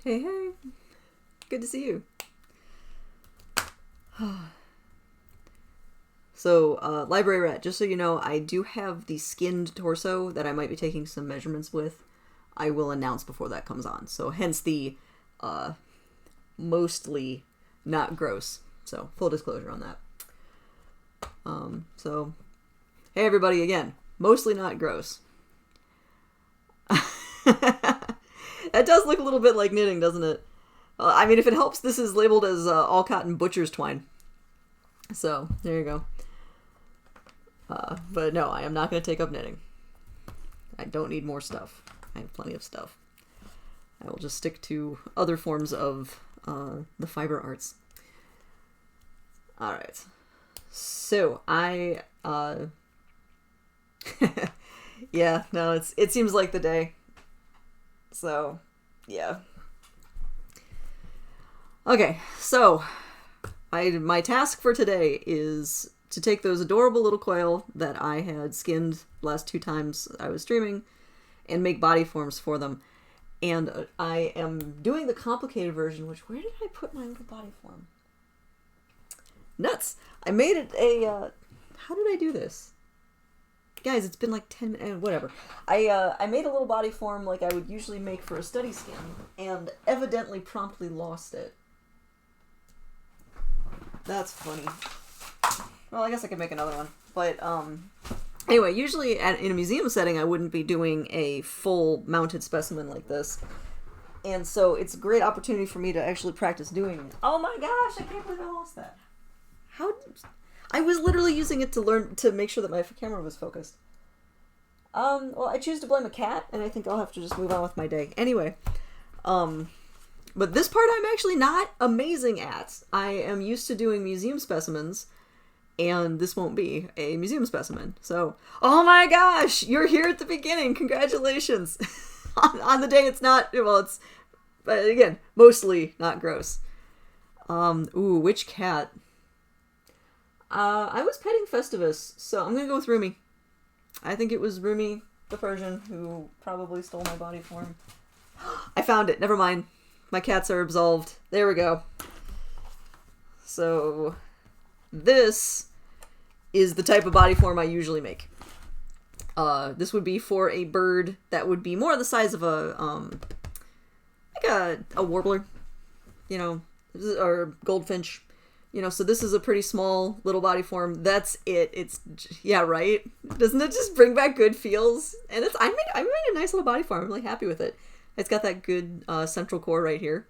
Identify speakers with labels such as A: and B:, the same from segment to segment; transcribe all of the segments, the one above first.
A: Hey, hey. Good to see you. So, library rat, just so you know, I do have the skinned torso that I might be taking some measurements with. I will announce before that comes on. So, hence the, mostly not gross. So, full disclosure on that. So, hey everybody again. Mostly not gross. That does look a little bit like knitting, doesn't it? I mean, if it helps, this is labeled as all cotton butcher's twine. So, there you go. But no, I am not going to take up knitting. I don't need more stuff. I have plenty of stuff. I will just stick to other forms of the fiber arts. Alright. So, yeah, no, it seems like the day. So, yeah. Okay, so my task for today is to take those adorable little quail that I had skinned the last 2 times I was streaming and make body forms for them. And I am doing the complicated version, which, where did I put my little body form? Nuts! I made it how did I do this? Guys, it's been like 10 minutes, whatever. I made a little body form like I would usually make for a study skin, and evidently promptly lost it. That's funny. Well, I guess I could make another one. But, anyway, usually in a museum setting, I wouldn't be doing a full mounted specimen like this. And so it's a great opportunity for me to actually practice doing it. Oh my gosh, I can't believe I lost that. I was literally using it to make sure that my camera was focused. Well, I choose to blame a cat, and I think I'll have to just move on with my day. Anyway, but this part I'm actually not amazing at. I am used to doing museum specimens, and this won't be a museum specimen. So, oh my gosh, you're here at the beginning. Congratulations. on the day it's not, well, it's, but again, mostly not gross. Ooh, which cat? I was petting Festivus, so I'm gonna go with Rumi. I think it was Rumi, the Persian, who probably stole my body form. I found it. Never mind. My cats are absolved. There we go. So, this is the type of body form I usually make. This would be for a bird that would be more the size of like a warbler, you know, or goldfinch. You know, so this is a pretty small little body form. That's it. It's, yeah, right? Doesn't it just bring back good feels? And I made a nice little body form. I'm really happy with it. It's got that good central core right here.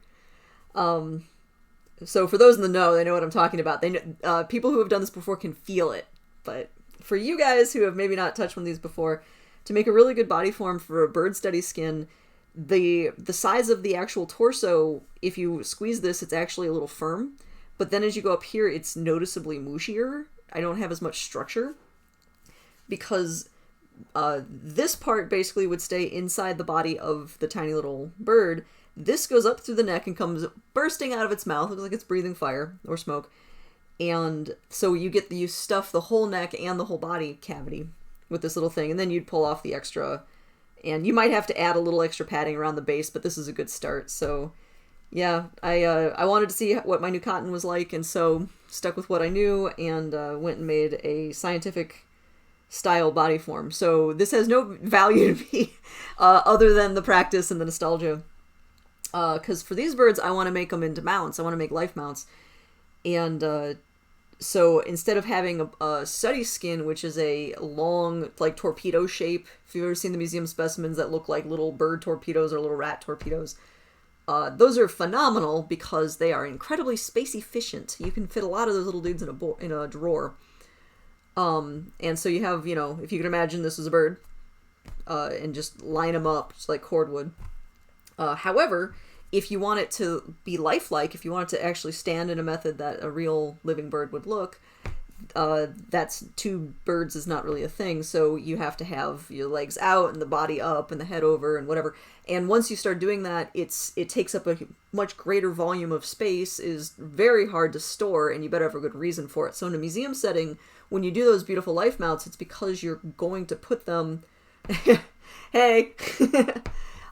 A: So for those in the know, they know what I'm talking about. They know, people who have done this before can feel it. But for you guys who have maybe not touched one of these before, to make a really good body form for a bird study skin, the size of the actual torso, if you squeeze this, it's actually a little firm. But then as you go up here, it's noticeably mushier. I don't have as much structure. Because this part basically would stay inside the body of the tiny little bird. This goes up through the neck and comes bursting out of its mouth. Looks like it's breathing fire or smoke. And so you stuff the whole neck and the whole body cavity with this little thing. And then you'd pull off the extra. And you might have to add a little extra padding around the base, but this is a good start. So yeah, I wanted to see what my new cotton was like, and so stuck with what I knew, and went and made a scientific style body form. So this has no value to me, other than the practice and the nostalgia. Because for these birds, I want to make them into mounts. I want to make life mounts. And so instead of having a study skin, which is a long, like, torpedo shape, if you've ever seen the museum specimens that look like little bird torpedoes or little rat torpedoes, those are phenomenal because they are incredibly space efficient. You can fit a lot of those little dudes in a drawer. And so you have, you know, if you can imagine this as a bird, and just line them up just like cordwood. However, if you want it to be lifelike, if you want it to actually stand in a method that a real living bird would look, that's 2 birds is not really a thing. So you have to have your legs out and the body up and the head over and whatever. And once you start doing that, it takes up a much greater volume of space, is very hard to store, and you better have a good reason for it. So in a museum setting, when you do those beautiful life mounts, it's because you're going to put them, hey,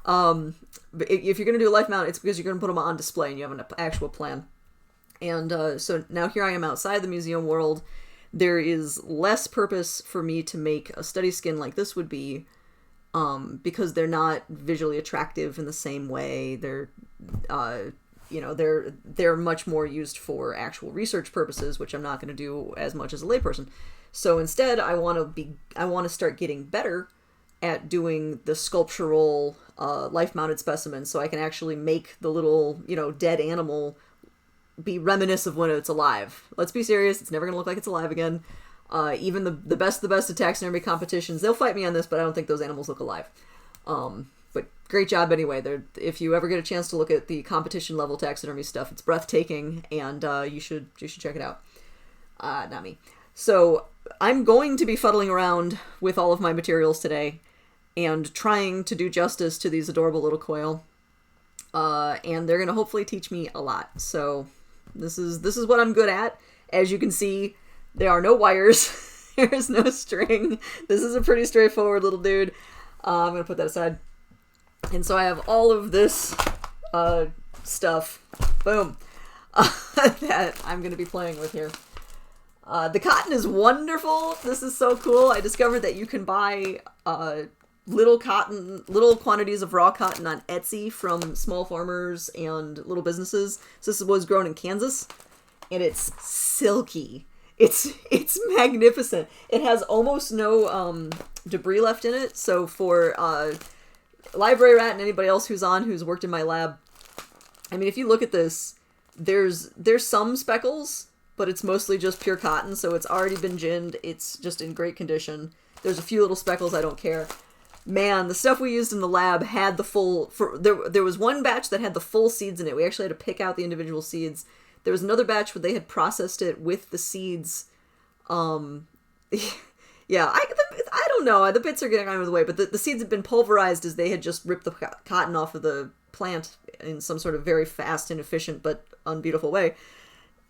A: But if you're going to do a life mount, it's because you're going to put them on display and you have an actual plan. And so now here I am outside the museum world. There is less purpose for me to make a study skin like this would be, because they're not visually attractive in the same way. They're, they're much more used for actual research purposes, which I'm not going to do as much as a layperson. So instead, I want to start getting better at doing the sculptural life-mounted specimens, so I can actually make the little, dead animal be reminiscent of when it's alive. Let's be serious, it's never going to look like it's alive again. Even the best of taxidermy competitions, they'll fight me on this, but I don't think those animals look alive. But great job anyway. If you ever get a chance to look at the competition level taxidermy stuff, it's breathtaking, and you should check it out. Not me. So I'm going to be fuddling around with all of my materials today and trying to do justice to these adorable little quail. And they're going to hopefully teach me a lot. So this is what I'm good at. As you can see, there are no wires. There's no string. This is a pretty straightforward little dude. I'm going to put that aside. And so I have all of this stuff. Boom. That I'm going to be playing with here. The cotton is wonderful. This is so cool. I discovered that you can buy little quantities of raw cotton on Etsy from small farmers and little businesses. So this was grown in Kansas, and it's silky. It's magnificent. It has almost no debris left in it. So for Library Rat and anybody else who's worked in my lab, I mean, if you look at this, there's some speckles, but it's mostly just pure cotton, so it's already been ginned. It's just in great condition. There's a few little speckles, I don't care. Man, the stuff we used in the lab had the full... There was one batch that had the full seeds in it. We actually had to pick out the individual seeds. There was another batch where they had processed it with the seeds. Yeah, I don't know. The bits are getting out of the way, but the seeds had been pulverized as they had just ripped the cotton off of the plant in some sort of very fast and efficient but unbeautiful way.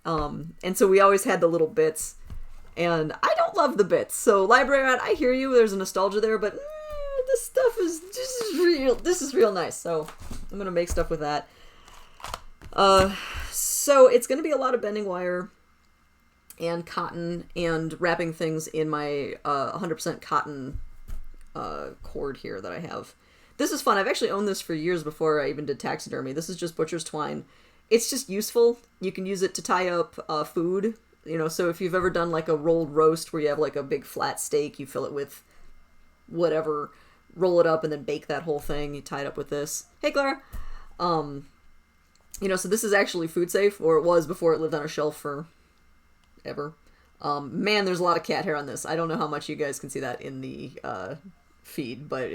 A: And so we always had the little bits, and I don't love the bits. So Library Rat, I hear you. There's a nostalgia there, but this stuff is real. This is real nice. So I'm gonna make stuff with that. So it's gonna be a lot of bending wire and cotton and wrapping things in my 100% cotton cord here that I have. This is fun. I've actually owned this for years before I even did taxidermy. This is just butcher's twine. It's just useful. You can use it to tie up food. So if you've ever done like a rolled roast where you have like a big flat steak, you fill it with whatever, roll it up and then bake that whole thing. You tie it up with this. Hey, Clara. So this is actually food safe, or it was before it lived on a shelf for ever. Man, there's a lot of cat hair on this. I don't know how much you guys can see that in the feed, but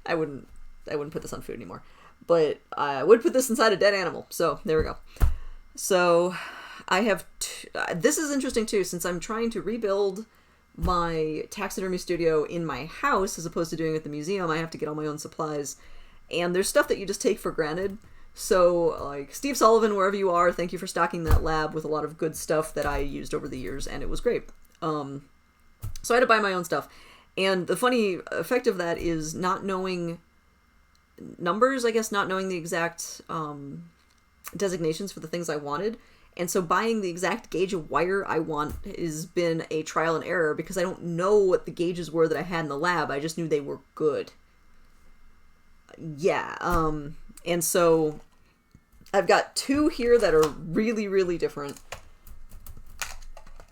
A: I wouldn't put this on food anymore. But I would put this inside a dead animal. So there we go. So I have... this is interesting too, since I'm trying to rebuild my taxidermy studio in my house as opposed to doing it at the museum. I have to get all my own supplies. And there's stuff that you just take for granted. So, like, Steve Sullivan, wherever you are, thank you for stocking that lab with a lot of good stuff that I used over the years, and it was great. So I had to buy my own stuff. And the funny effect of that is not knowing numbers, I guess, not knowing the exact designations for the things I wanted. And so buying the exact gauge of wire I want has been a trial and error because I don't know what the gauges were that I had in the lab. I just knew they were good. Yeah, and so I've got two here that are really, really different.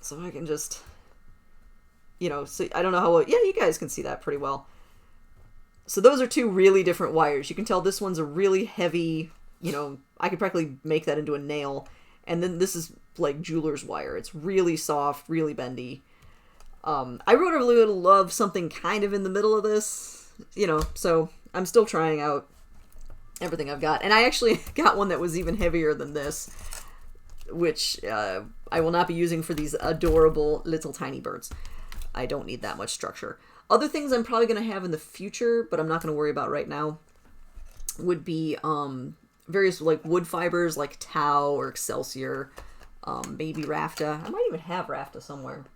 A: So I can just, see, I don't know how well, yeah, you guys can see that pretty well. So those are two really different wires. You can tell this one's a really heavy, I could practically make that into a nail. And then this is like jeweler's wire. It's really soft, really bendy. I really would love something kind of in the middle of this, so I'm still trying out everything I've got. And I actually got one that was even heavier than this, which I will not be using for these adorable little tiny birds. I don't need that much structure. Other things I'm probably going to have in the future, but I'm not going to worry about right now, would be various like wood fibers like Tau or Excelsior, maybe Rafta. I might even have Rafta somewhere.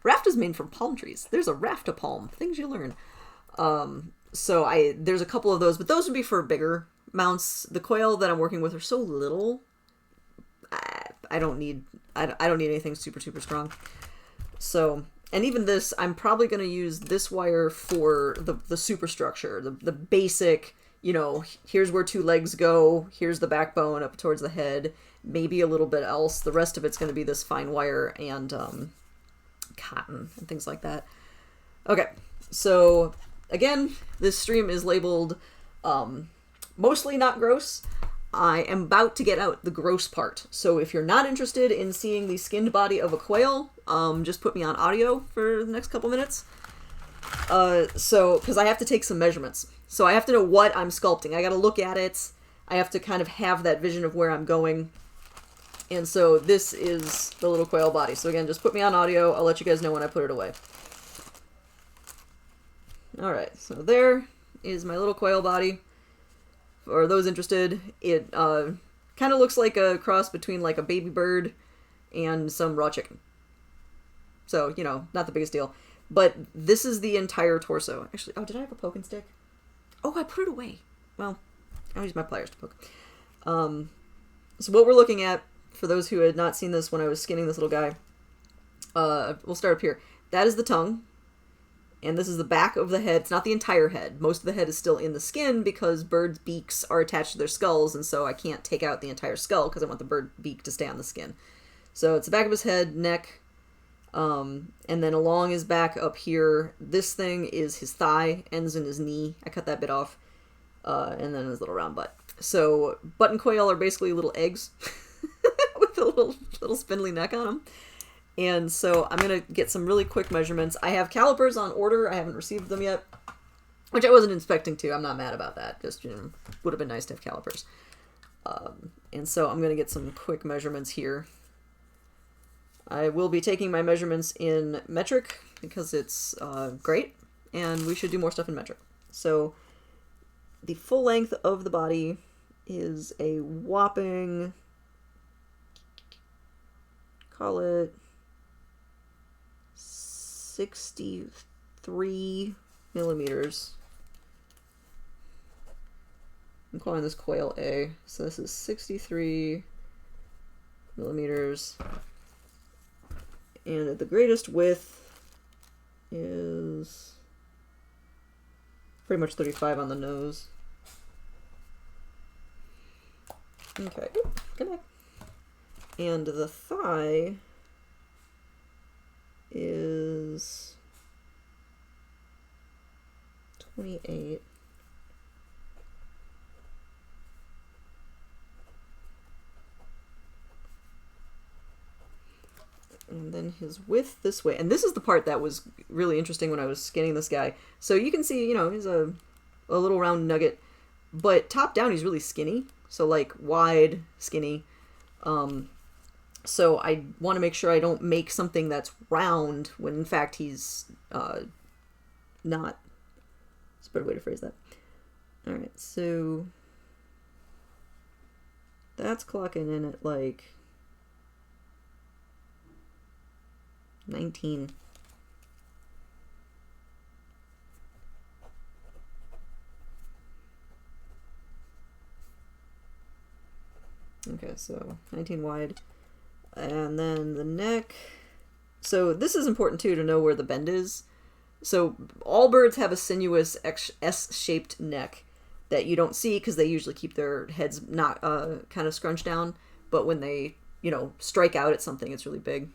A: Rafta's made from palm trees. There's a Rafta palm. Things you learn. So there's a couple of those, but those would be for bigger mounts. The quail that I'm working with are so little. I don't need anything super strong. So, and even this, I'm probably going to use this wire for the superstructure, the basic, you know, here's where two legs go, here's the backbone up towards the head, maybe a little bit else. The rest of it's going to be this fine wire and cotton and things like that. Okay, so again, this stream is labeled mostly not gross. I am about to get out the gross part. So if you're not interested in seeing the skinned body of a quail, just put me on audio for the next couple minutes. Because I have to take some measurements. So I have to know what I'm sculpting. I got to look at it. I have to kind of have that vision of where I'm going. And so this is the little quail body. So again, just put me on audio. I'll let you guys know when I put it away. Alright, so there is my little quail body. For those interested, it kind of looks like a cross between like a baby bird and some raw chicken. So, you know, not the biggest deal. But this is the entire torso. Actually, oh, did I have a poking stick? Oh, I put it away. Well, I'll use my pliers to poke. So what we're looking at, for those who had not seen this when I was skinning this little guy, we'll start up here. That is the tongue. And this is the back of the head. It's not the entire head. Most of the head is still in the skin because birds' beaks are attached to their skulls, and so I can't take out the entire skull because I want the bird beak to stay on the skin. So it's the back of his head, neck, and then along his back up here, this thing is his thigh, ends in his knee. I cut that bit off, and then his little round butt. So button quail are basically little eggs with a little spindly neck on them. And so I'm going to get some really quick measurements. I have calipers on order. I haven't received them yet, which I wasn't expecting to. I'm not mad about that. Just, you know, would have been nice to have calipers. And so I'm going to get some quick measurements here. I will be taking my measurements in metric because it's great, and we should do more stuff in metric. So the full length of the body is a whopping, call it 63 millimeters. I'm calling this quail A. So this is 63 millimeters. And the greatest width is pretty much 35 on the nose. Okay, come back. And the thigh is 28. And then his width this way. And this is the part that was really interesting when I was skinning this guy. So you can see, you know, he's a little round nugget. But top down, he's really skinny. So, like, wide, skinny. So I want to make sure I don't make something that's round when, in fact, he's not. That's a better way to phrase that. All right, so that's clocking in at, like, 19. Okay, so 19 wide. And then the neck. So this is important too to know where the bend is. So all birds have a sinuous S-shaped neck that you don't see because they usually keep their heads not kind of scrunched down. But when they, you know, strike out at something, it's really big.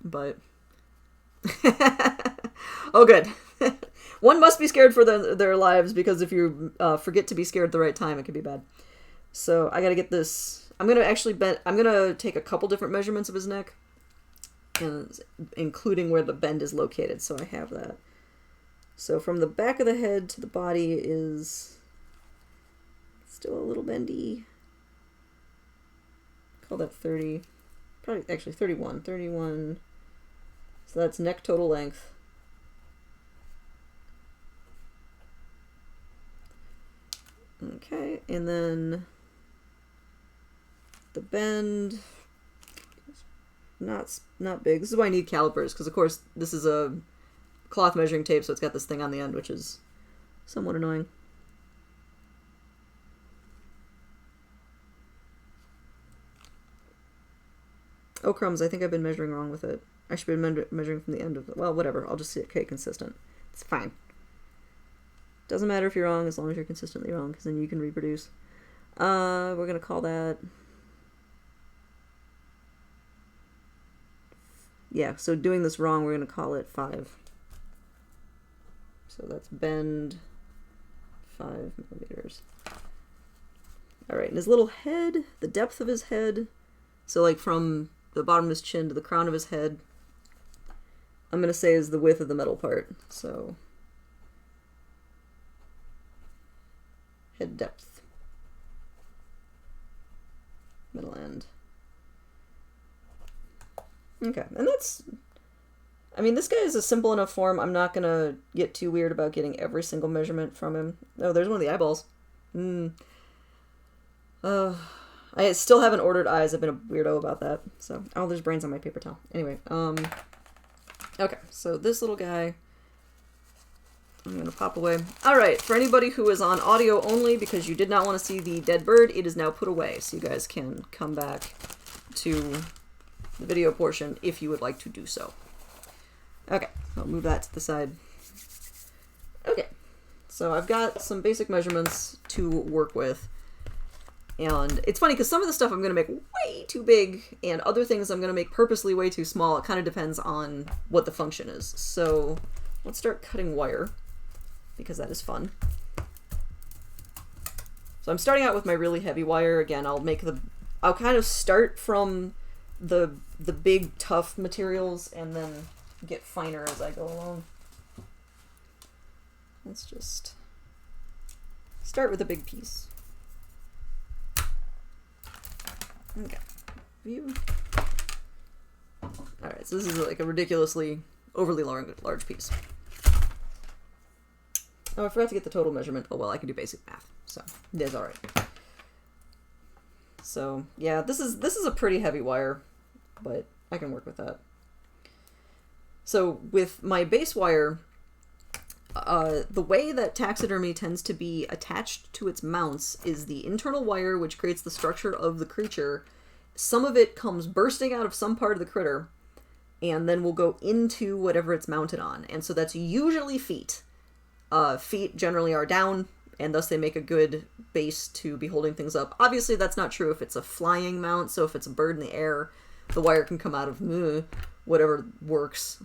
A: But oh, good. One must be scared for their lives because if you forget to be scared at the right time, it can be bad. So I got to get this. I'm going to take a couple different measurements of his neck, and including where the bend is located, so I have that. So from the back of the head to the body is still a little bendy. Call that 30. Probably, actually 31. 31. So that's neck total length. Okay, and then the bend is not big. This is why I need calipers, because of course this is a cloth measuring tape, so it's got this thing on the end, which is somewhat annoying. Oh, crumbs, I think I've been measuring wrong with it. I should be measuring from the end of it. Well, whatever. I'll just stay consistent. It's fine. Doesn't matter if you're wrong as long as you're consistently wrong, because then you can reproduce. We're going to call that... Yeah, so doing this wrong, we're going to call it 5. So that's bend 5 millimeters. Alright, and his little head, the depth of his head, so like from the bottom of his chin to the crown of his head, I'm going to say is the width of the metal part. So, head depth. Middle end. Okay, and that's... I mean, this guy is a simple enough form. I'm not going to get too weird about getting every single measurement from him. Oh, there's one of the eyeballs. I still haven't ordered eyes. I've been a weirdo about that. So, oh, there's brains on my paper towel. Anyway, okay, so this little guy, I'm going to pop away. Alright, for anybody who is on audio only because you did not want to see the dead bird, it is now put away. So you guys can come back to the video portion if you would like to do so. Okay, I'll move that to the side. Okay, so I've got some basic measurements to work with. And it's funny because some of the stuff I'm going to make way too big and other things I'm going to make purposely way too small. It kind of depends on what the function is. So let's start cutting wire because that is fun. So I'm starting out with my really heavy wire. Again, I'll kind of start from the big tough materials and then get finer as I go along. Let's just start with a big piece. Okay, view. Alright, so this is like a ridiculously overly large piece. Oh, I forgot to get the total measurement. Oh well, I can do basic math, so that's alright. So yeah, this is a pretty heavy wire, but I can work with that. So with my base wire, the way that taxidermy tends to be attached to its mounts is the internal wire, which creates the structure of the creature. Some of it comes bursting out of some part of the critter, and then will go into whatever it's mounted on. And so that's usually feet. Feet generally are down, and thus they make a good base to be holding things up. Obviously, that's not true if it's a flying mount, so if it's a bird in the air, the wire can come out of whatever works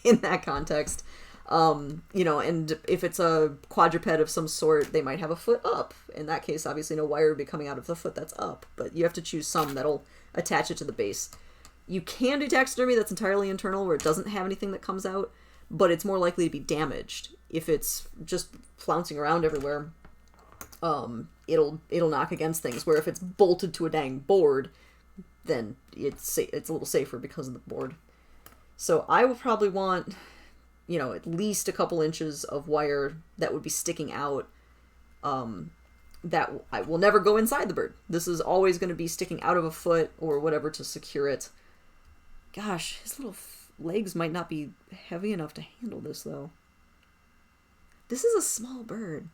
A: in that context. You know, and if it's a quadruped of some sort, they might have a foot up. In that case, obviously no wire would be coming out of the foot that's up, but you have to choose some that'll attach it to the base. You can do taxidermy that's entirely internal, where it doesn't have anything that comes out, but it's more likely to be damaged. If it's just flouncing around everywhere, it'll knock against things, where if it's bolted to a dang board, then it's a little safer because of the board. So I would probably want, you know, at least a couple inches of wire that would be sticking out, that I will never go inside the bird. This is always going to be sticking out of a foot or whatever to secure it. Gosh, his little legs might not be heavy enough to handle this, though. This is a small bird.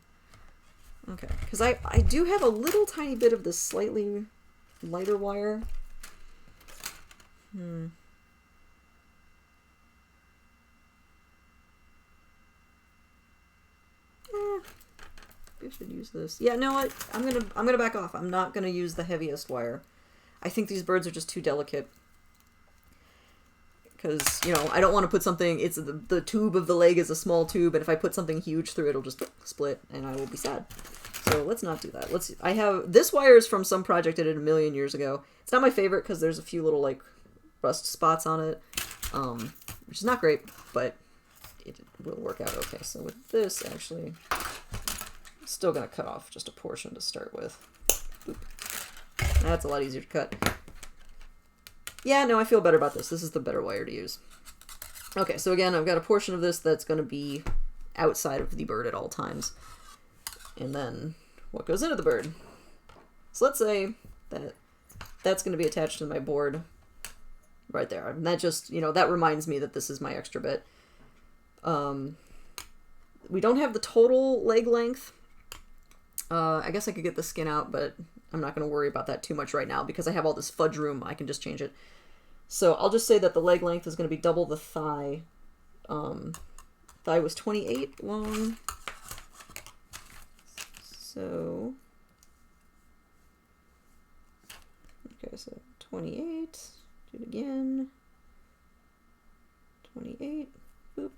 A: Okay, because I do have a little tiny bit of this slightly lighter wire. Maybe I should use this. Yeah, no, I'm gonna back off. I'm not gonna use the heaviest wire. I think these birds are just too delicate. Because, you know, I don't want to put something, it's the tube of the leg is a small tube, and if I put something huge through it, it'll just split, and I will be sad. So let's not do that. This wire is from some project I did a million years ago. It's not my favorite because there's a few little, like, rust spots on it, which is not great, but it will work out okay. So with this, actually, I'm still going to cut off just a portion to start with. Boop. That's a lot easier to cut. Yeah, no, I feel better about this. This is the better wire to use. Okay, so again, I've got a portion of this that's going to be outside of the bird at all times. And then what goes into the bird? So let's say that that's going to be attached to my board right there. And that just, you know, that reminds me that this is my extra bit. we don't have the total leg length. I guess I could get the skin out, but I'm not going to worry about that too much right now because I have all this fudge room. I can just change it. So I'll just say that the leg length is going to be double the thigh. Thigh was 28 long. So, okay, so 28, do it again, 28, boop.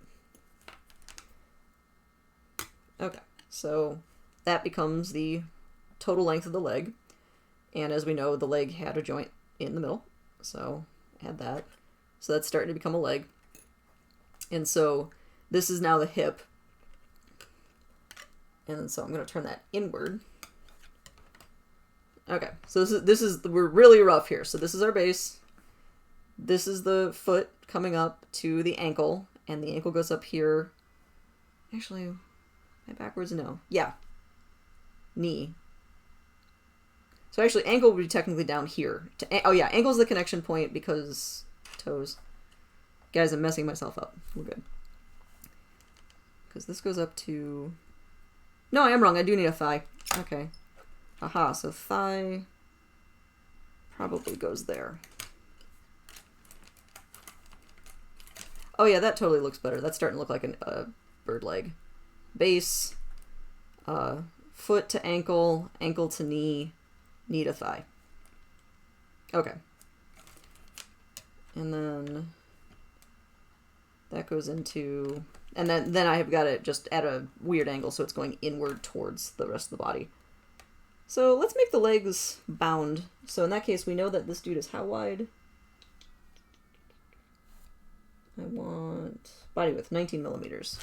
A: Okay, so that becomes the total length of the leg, and as we know, the leg had a joint in the middle, so add that. So that's starting to become a leg, and so this is now the hip. And so I'm going to turn that inward. Okay, so we're really rough here. So this is our base. This is the foot coming up to the ankle, and the ankle goes up here. Actually, am I backwards? No. Yeah. Knee. So actually, ankle would be technically down here. Oh yeah, ankle's the connection point because toes. Guys, I'm messing myself up. We're good. Because this goes up to... No, I am wrong. I do need a thigh. Okay. Aha, so thigh probably goes there. Oh yeah, that totally looks better. That's starting to look like a bird leg. Base, foot to ankle, ankle to knee, knee to thigh. Okay. And then that goes into... And then I have got it just at a weird angle, so it's going inward towards the rest of the body. So let's make the legs bound. So in that case, we know that this dude is how wide? I want body width, 19 millimeters.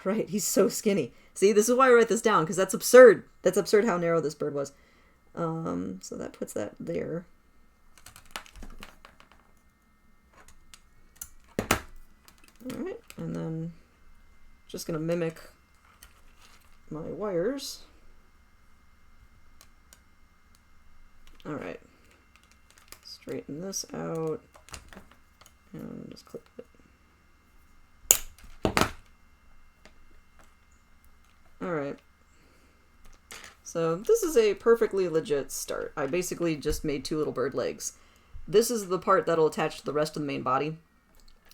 A: Right, he's so skinny. See, this is why I write this down, because that's absurd. That's absurd how narrow this bird was. So that puts that there. Alright, and then just going to mimic my wires. Alright, straighten this out and just clip it. Alright, so this is a perfectly legit start. I basically just made two little bird legs. This is the part that'll attach to the rest of the main body.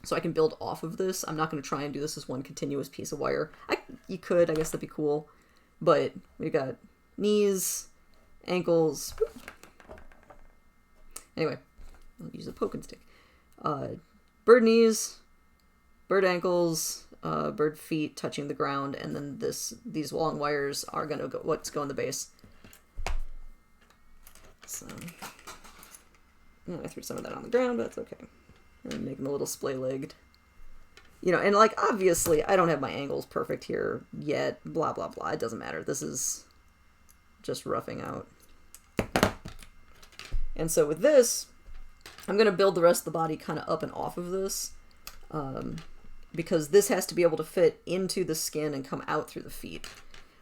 A: So I can build off of this. I'm not going to try and do this as one continuous piece of wire. You could, I guess that'd be cool. But we got knees, ankles. Anyway, I'll use a poking stick. Bird knees, bird ankles, bird feet touching the ground, and then these long wires are going to go in the base. So, I threw some of that on the ground, but that's okay. And make them a little splay-legged. You know, and like, obviously, I don't have my angles perfect here yet. Blah, blah, blah. It doesn't matter. This is just roughing out. And so with this, I'm going to build the rest of the body kind of up and off of this. Because this has to be able to fit into the skin and come out through the feet.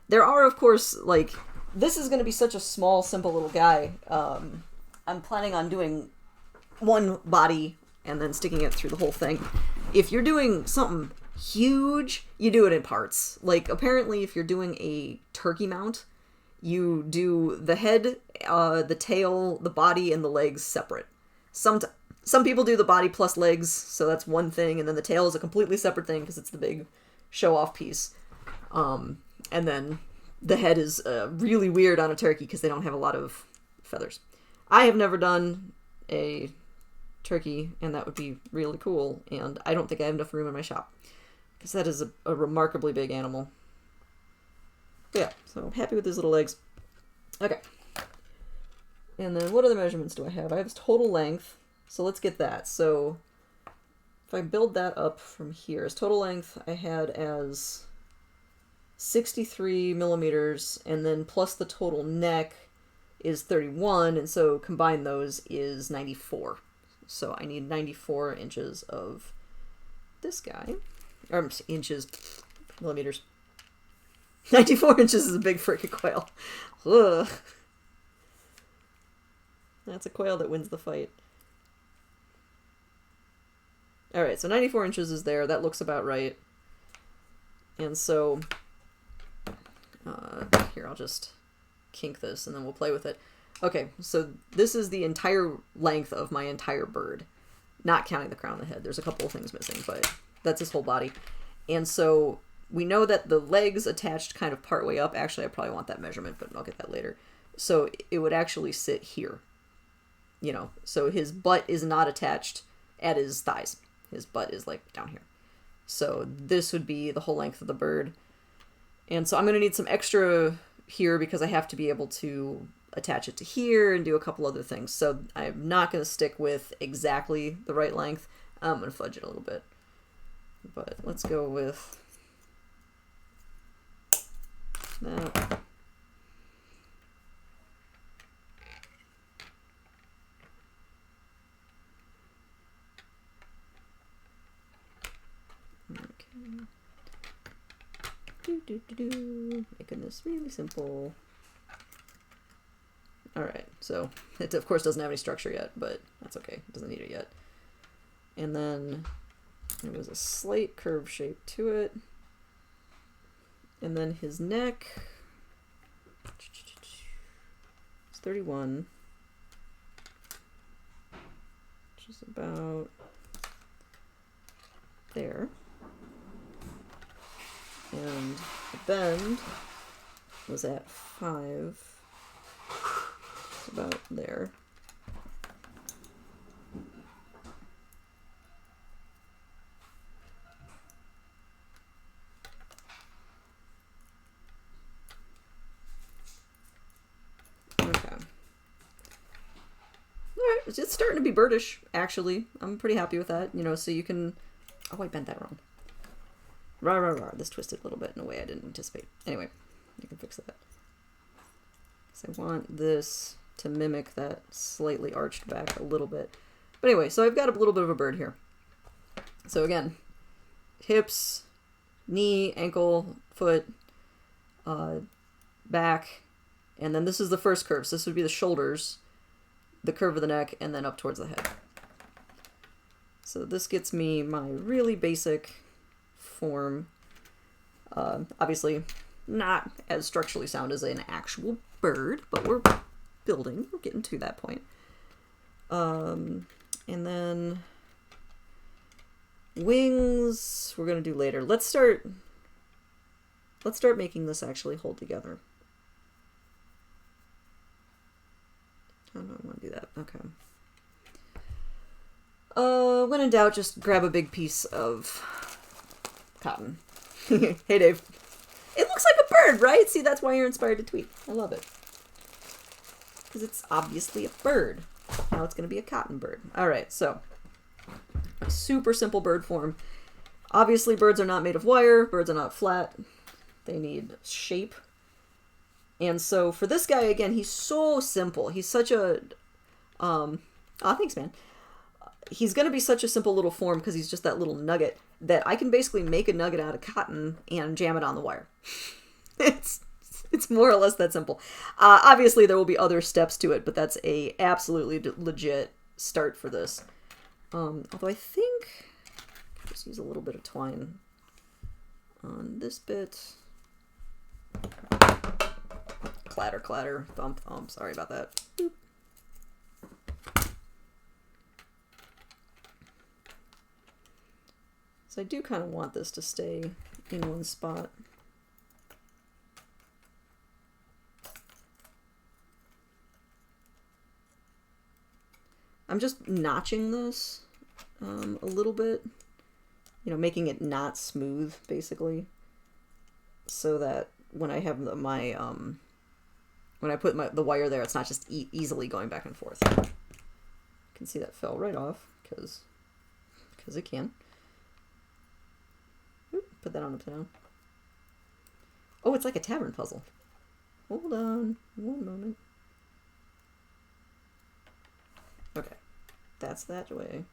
A: There are, of course, like, this is going to be such a small, simple little guy. I'm planning on doing one body and then sticking it through the whole thing. If you're doing something huge, you do it in parts. Like, apparently, if you're doing a turkey mount, you do the head, the tail, the body, and the legs separate. Some people do the body plus legs, so that's one thing, and then the tail is a completely separate thing because it's the big show-off piece. And then the head is really weird on a turkey because they don't have a lot of feathers. I have never done a turkey, and that would be really cool, and I don't think I have enough room in my shop because that is a remarkably big animal. But yeah, so I'm happy with these little legs. Okay. And then what other measurements do I have? I have total length, so let's get that. So if I build that up from here, as total length I had as 63 millimeters, and then plus the total neck is 31, and so combine those is 94. So I need 94 inches of this guy. Or inches, millimeters. 94 inches is a big freaking quail. Ugh. That's a quail that wins the fight. All right, so 94 inches is there. That looks about right. And so, here, I'll just kink this and then we'll play with it. Okay, so this is the entire length of my entire bird, not counting the crown and the head. There's a couple of things missing, but that's his whole body. And so we know that the legs attached kind of partway up. Actually, I probably want that measurement, but I'll get that later. So it would actually sit here, you know. So his butt is not attached at his thighs. His butt is like down here. So this would be the whole length of the bird. And so I'm going to need some extra here because I have to be able to attach it to here and do a couple other things. So I'm not going to stick with exactly the right length. I'm going to fudge it a little bit. But let's go with that. Okay. Making this really simple. Alright, so it of course doesn't have any structure yet, but that's okay. It doesn't need it yet. And then there was a slight curve shape to it. And then his neck is 31, which is about there. And the bend was at 5. It's about there. Okay. Alright, it's starting to be birdish, actually. I'm pretty happy with that, you know, so you can... Oh, I bent that wrong. Rah, rah, rah. This twisted a little bit in a way I didn't anticipate. Anyway, you can fix that. So I want this to mimic that slightly arched back a little bit. But anyway, so I've got a little bit of a bird here. So again, hips, knee, ankle, foot, back, and then this is the first curve. So this would be the shoulders, the curve of the neck, and then up towards the head. So this gets me my really basic form. Obviously not as structurally sound as an actual bird, but we're building. We're getting to that point. And then wings we're gonna do later. Let's start making this actually hold together. I don't want to do that. Okay. When in doubt, just grab a big piece of cotton. Hey, Dave. It looks like a bird, right? See, that's why you're inspired to tweet. I love it. Because it's obviously a bird. Now it's going to be a cotton bird. All right, so a super simple bird form. Obviously, birds are not made of wire. Birds are not flat. They need shape. And so for this guy, again, he's so simple. He's such a... oh, thanks, man. He's going to be such a simple little form because he's just that little nugget that I can basically make a nugget out of cotton and jam it on the wire. It's more or less that simple. Obviously, there will be other steps to it, but that's a absolutely legit start for this. Although I think I'll just use a little bit of twine on this bit. Clatter, clatter, thump, thump. Sorry about that. Boop. So I do kind of want this to stay in one spot. I'm just notching this a little bit, you know, making it not smooth, basically, so that when I have my, when I put the wire there, it's not just easily going back and forth. You can see that fell right off, because it can. Oop, put that on upside down. Oh, it's like a tavern puzzle. Hold on one moment. Okay, that's that way.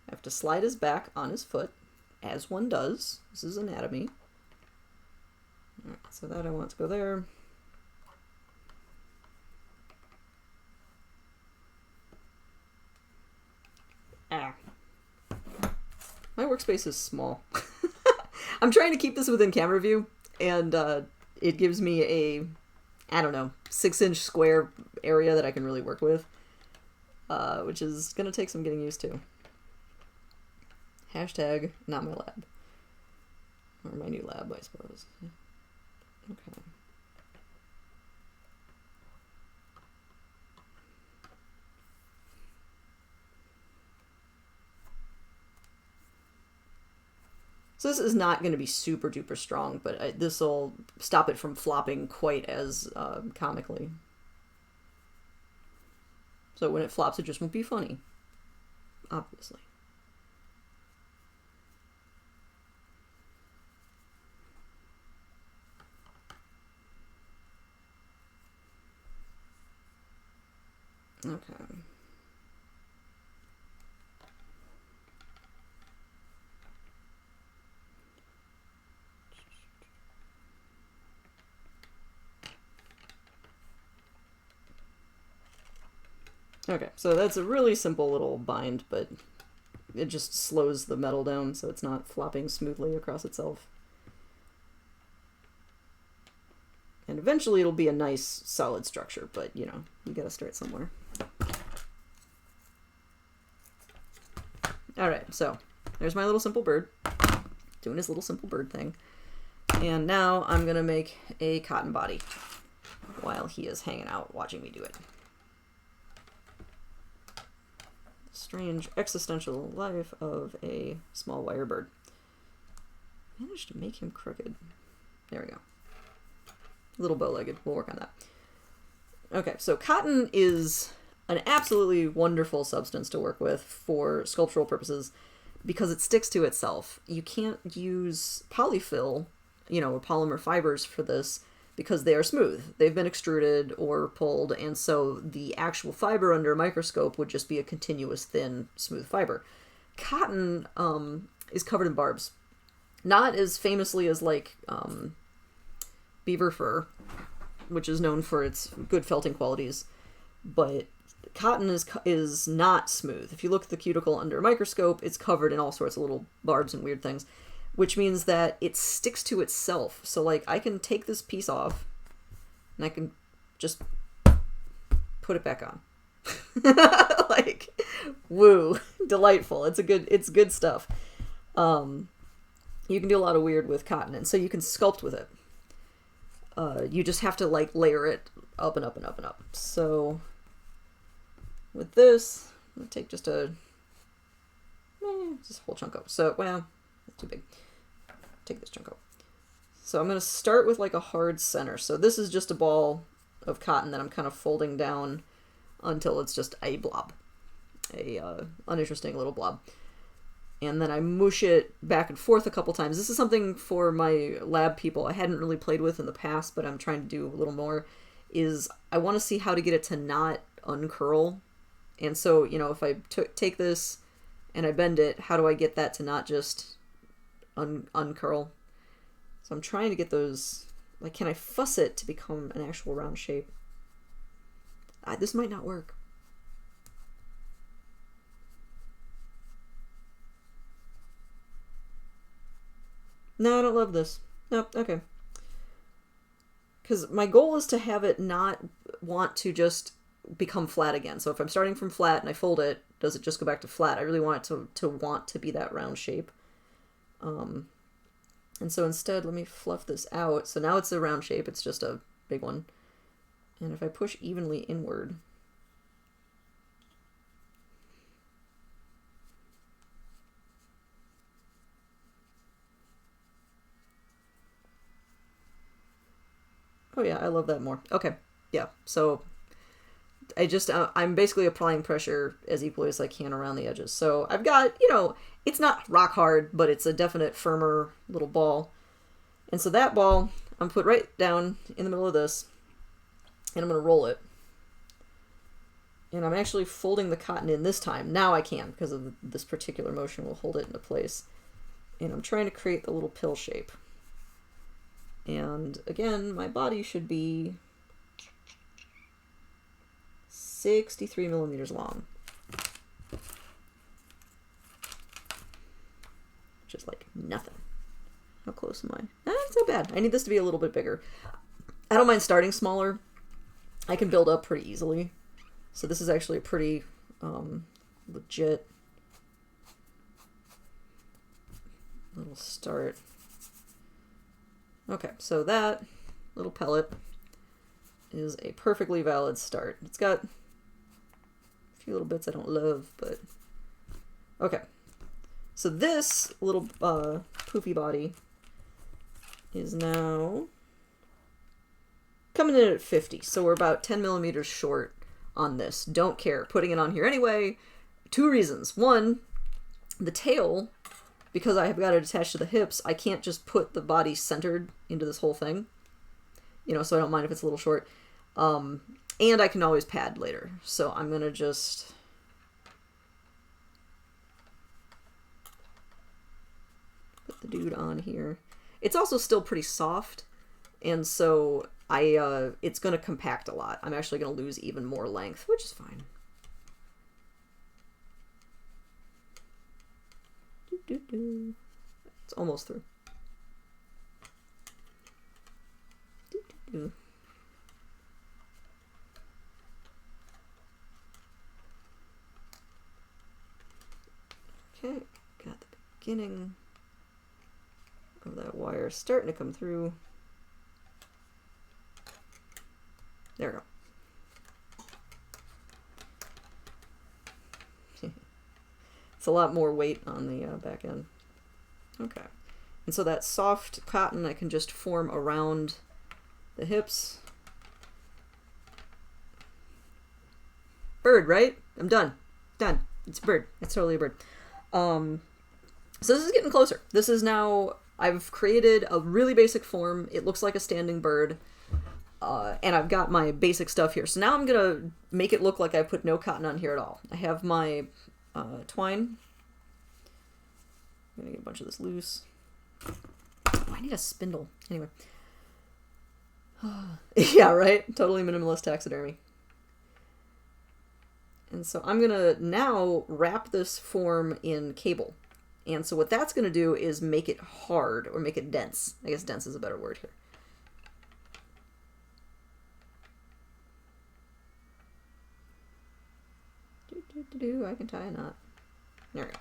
A: I have to slide his back on his foot, as one does. This is anatomy. Alright, so that I want to go there. My workspace is small. I'm trying to keep this within camera view, and it gives me a, I don't know, 6-inch square area that I can really work with, which is going to take some getting used to. Hashtag not my lab. Or my new lab, I suppose. Okay. So this is not going to be super duper strong, but this will stop it from flopping quite as comically. So when it flops, it just won't be funny. Obviously. Okay. Okay, so that's a really simple little bind, but it just slows the metal down so it's not flopping smoothly across itself. And eventually it'll be a nice solid structure, but you know, you gotta start somewhere. Alright, so there's my little simple bird, doing his little simple bird thing. And now I'm gonna make a cotton body while he is hanging out watching me do it. Strange existential life of a small wire bird. Managed to make him crooked. There we go. A little bow-legged. We'll work on that. Okay, so cotton is an absolutely wonderful substance to work with for sculptural purposes because it sticks to itself. You can't use polyfill, you know, or polymer fibers for this because they are smooth. They've been extruded or pulled, and so the actual fiber under a microscope would just be a continuous, thin, smooth fiber. Cotton is covered in barbs. Not as famously as, like, beaver fur, which is known for its good felting qualities, but cotton is not smooth. If you look at the cuticle under a microscope, it's covered in all sorts of little barbs and weird things, which means that it sticks to itself. So, like, I can take this piece off, and I can just put it back on. Like, woo, delightful. It's good stuff. You can do a lot of weird with cotton, and so you can sculpt with it. You just have to, like, layer it up and up and up and up. So, with this, I'm going to take just a whole chunk up. So, well, that's too big. Take this chunk out. So I'm going to start with like a hard center. So this is just a ball of cotton that I'm kind of folding down until it's just a blob. Uninteresting little blob. And then I mush it back and forth a couple times. This is something for my lab people I hadn't really played with in the past, but I'm trying to do a little more, is I want to see how to get it to not uncurl. And so, you know, if I take this and I bend it, how do I get that to not just uncurl? So I'm trying to get those, like, can I fuss it to become an actual round shape? This might not work. No, I don't love this. Nope, okay. Because my goal is to have it not want to just become flat again. So if I'm starting from flat and I fold it, does it just go back to flat? I really want it to want to be that round shape. And so instead, let me fluff this out. So now it's a round shape. It's just a big one. And if I push evenly inward, oh yeah, I love that more. Okay, yeah. So I'm basically applying pressure as equally as I can around the edges. So I've got, you know, it's not rock hard, but it's a definite firmer little ball. And so that ball, I'm put right down in the middle of this, and I'm going to roll it. And I'm actually folding the cotton in this time. Now I can, because of this particular motion will hold it into place. And I'm trying to create the little pill shape. And again, my body should be 63 millimeters long. Just like nothing. How close am I? It's not bad. I need this to be a little bit bigger. I don't mind starting smaller. I can build up pretty easily. So this is actually a pretty legit little start. Okay, so that little pellet is a perfectly valid start. It's got a few little bits I don't love, but okay. So this little poofy body is now coming in at 50, so we're about 10 millimeters short on this. Don't care. Putting it on here anyway. 2 reasons. One, the tail, because I have got it attached to the hips, I can't just put the body centered into this whole thing. You know, so I don't mind if it's a little short. And I can always pad later. So I'm going to just... put the dude on here. It's also still pretty soft, and so it's going to compact a lot. I'm actually going to lose even more length, which is fine. It's almost through. Okay, got the beginning of that wire starting to come through. There we go. It's a lot more weight on the back end. Okay. And so that soft cotton I can just form around the hips. Bird, right? I'm done. Done. It's a bird. It's totally a bird. So this is getting closer. This is now... I've created a really basic form. It looks like a standing bird. And I've got my basic stuff here. So now I'm going to make it look like I put no cotton on here at all. I have my twine. I'm going to get a bunch of this loose. Oh, I need a spindle. Anyway. Yeah, right? Totally minimalist taxidermy. And so I'm going to now wrap this form in cable. And so what that's going to do is make it hard, or make it dense. I guess dense is a better word here. I can tie a knot. There we go.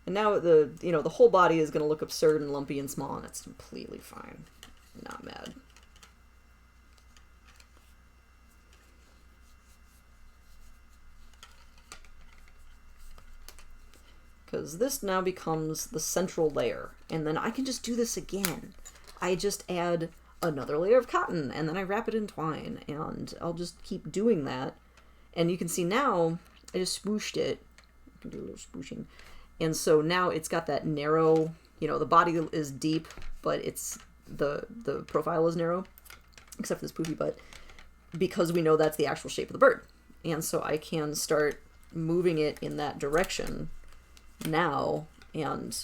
A: And now the whole body is going to look absurd and lumpy and small, and it's completely fine. I'm not mad. Because this now becomes the central layer, and then I can just do this again. I just add another layer of cotton, and then I wrap it in twine, and I'll just keep doing that. And you can see now, I just swooshed it. I can do a little swooshing. And so now it's got that narrow, the body is deep, but it's the profile is narrow, except for this poofy butt, because we know that's the actual shape of the bird. And so I can start moving it in that direction now and,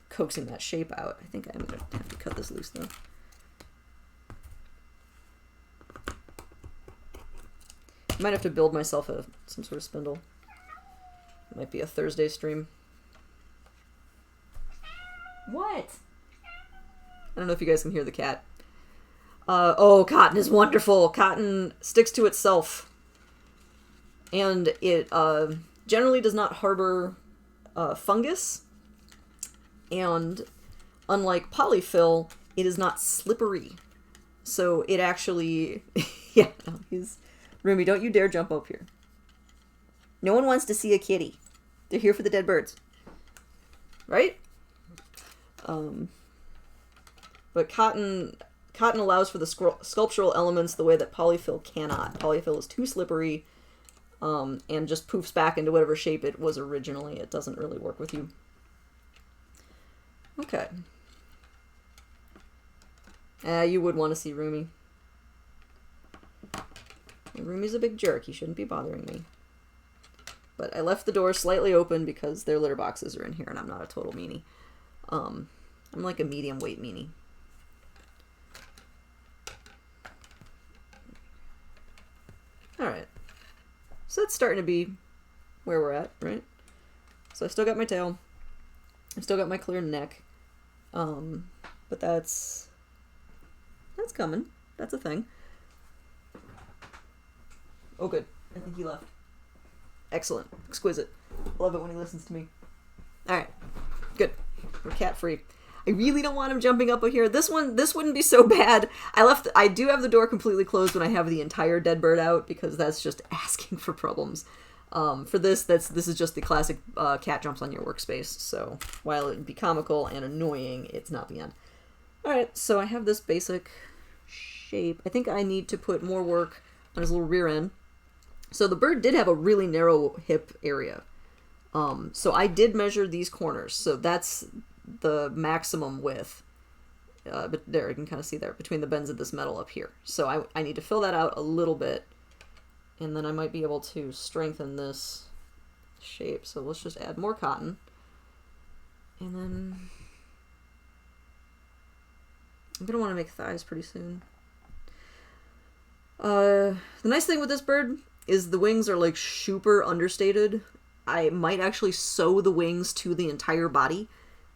A: coaxing that shape out. I think I'm going to have to cut this loose, though. I might have to build myself some sort of spindle. It might be a Thursday stream. What? I don't know if you guys can hear the cat. Oh, cotton is wonderful. Cotton sticks to itself. And it generally does not harbor fungus. And unlike polyfill, it is not slippery. So it actually... yeah, no, Rumi, don't you dare jump up here. No one wants to see a kitty. They're here for the dead birds. Right? But cotton allows for the sculptural elements the way that polyfill cannot. Polyfill is too slippery, and just poofs back into whatever shape it was originally. It doesn't really work with you. Okay. You would want to see Rumi. Roomy's a big jerk. He shouldn't be bothering me. But I left the door slightly open because their litter boxes are in here and I'm not a total meanie. I'm like a medium weight meanie. Alright. So that's starting to be where we're at, right? So I still got my tail. I've still got my clear neck. But that's coming. That's a thing. Oh, good. I think he left. Excellent. Exquisite. Love it when he listens to me. Alright. Good. We're cat free. I really don't want him jumping up here. This wouldn't be so bad. I do have the door completely closed when I have the entire dead bird out because that's just asking for problems. For this is just the classic cat jumps on your workspace. So while it would be comical and annoying, it's not the end. Alright, so I have this basic shape. I think I need to put more work on his little rear end. So the bird did have a really narrow hip area. So I did measure these corners. So that's the maximum width. But there, you can kind of see there, between the bends of this metal up here. So I need to fill that out a little bit. And then I might be able to strengthen this shape. So let's just add more cotton. And then I'm going to want to make thighs pretty soon. The nice thing with this bird is the wings are like super understated. I might actually sew the wings to the entire body.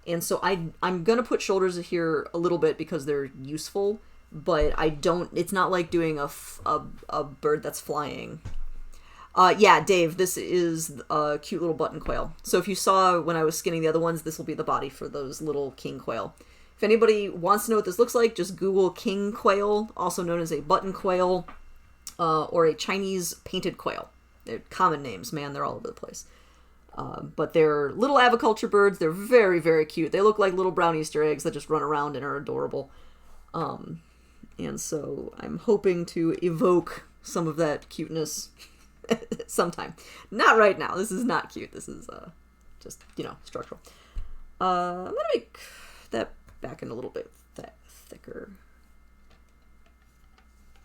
A: And so I'm going to put shoulders here a little bit because they're useful, but it's not like doing a bird that's flying. Yeah, Dave, this is a cute little button quail. So if you saw when I was skinning the other ones, this will be the body for those little king quail. If anybody wants to know what this looks like, just Google king quail, also known as a button quail, or a Chinese painted quail. They're common names, man, they're all over the place. But they're little aviculture birds. They're very, very cute. They look like little brown Easter eggs that just run around and are adorable. And so I'm hoping to evoke some of that cuteness sometime. Not right now. This is not cute. This is just, structural. I'm going to make that back in a little bit thicker.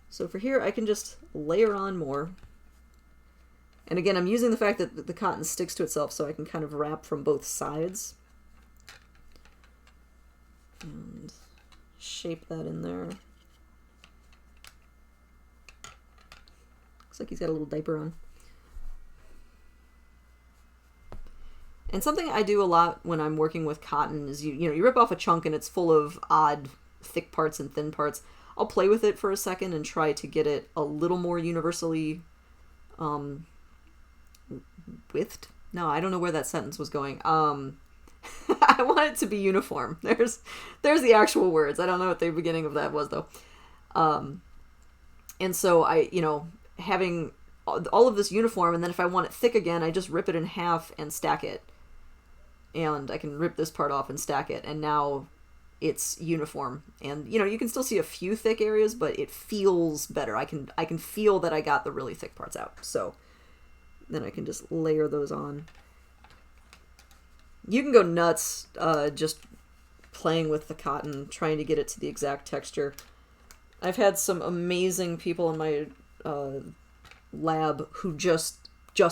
A: So for here, I can just layer on more. And again, I'm using the fact that the cotton sticks to itself so I can kind of wrap from both sides. And shape that in there. Looks like he's got a little diaper on. And something I do a lot when I'm working with cotton is you rip off a chunk and it's full of odd thick parts and thin parts. I'll play with it for a second and try to get it a little more universally widthed? No, I don't know where that sentence was going. I want it to be uniform. There's the actual words. I don't know what the beginning of that was though. And so having all of this uniform, and then if I want it thick again, I just rip it in half and stack it. And I can rip this part off and stack it, and now it's uniform. And you can still see a few thick areas, but it feels better. I can feel that I got the really thick parts out. So then I can just layer those on. You can go nuts just playing with the cotton, trying to get it to the exact texture. I've had some amazing people in my lab who just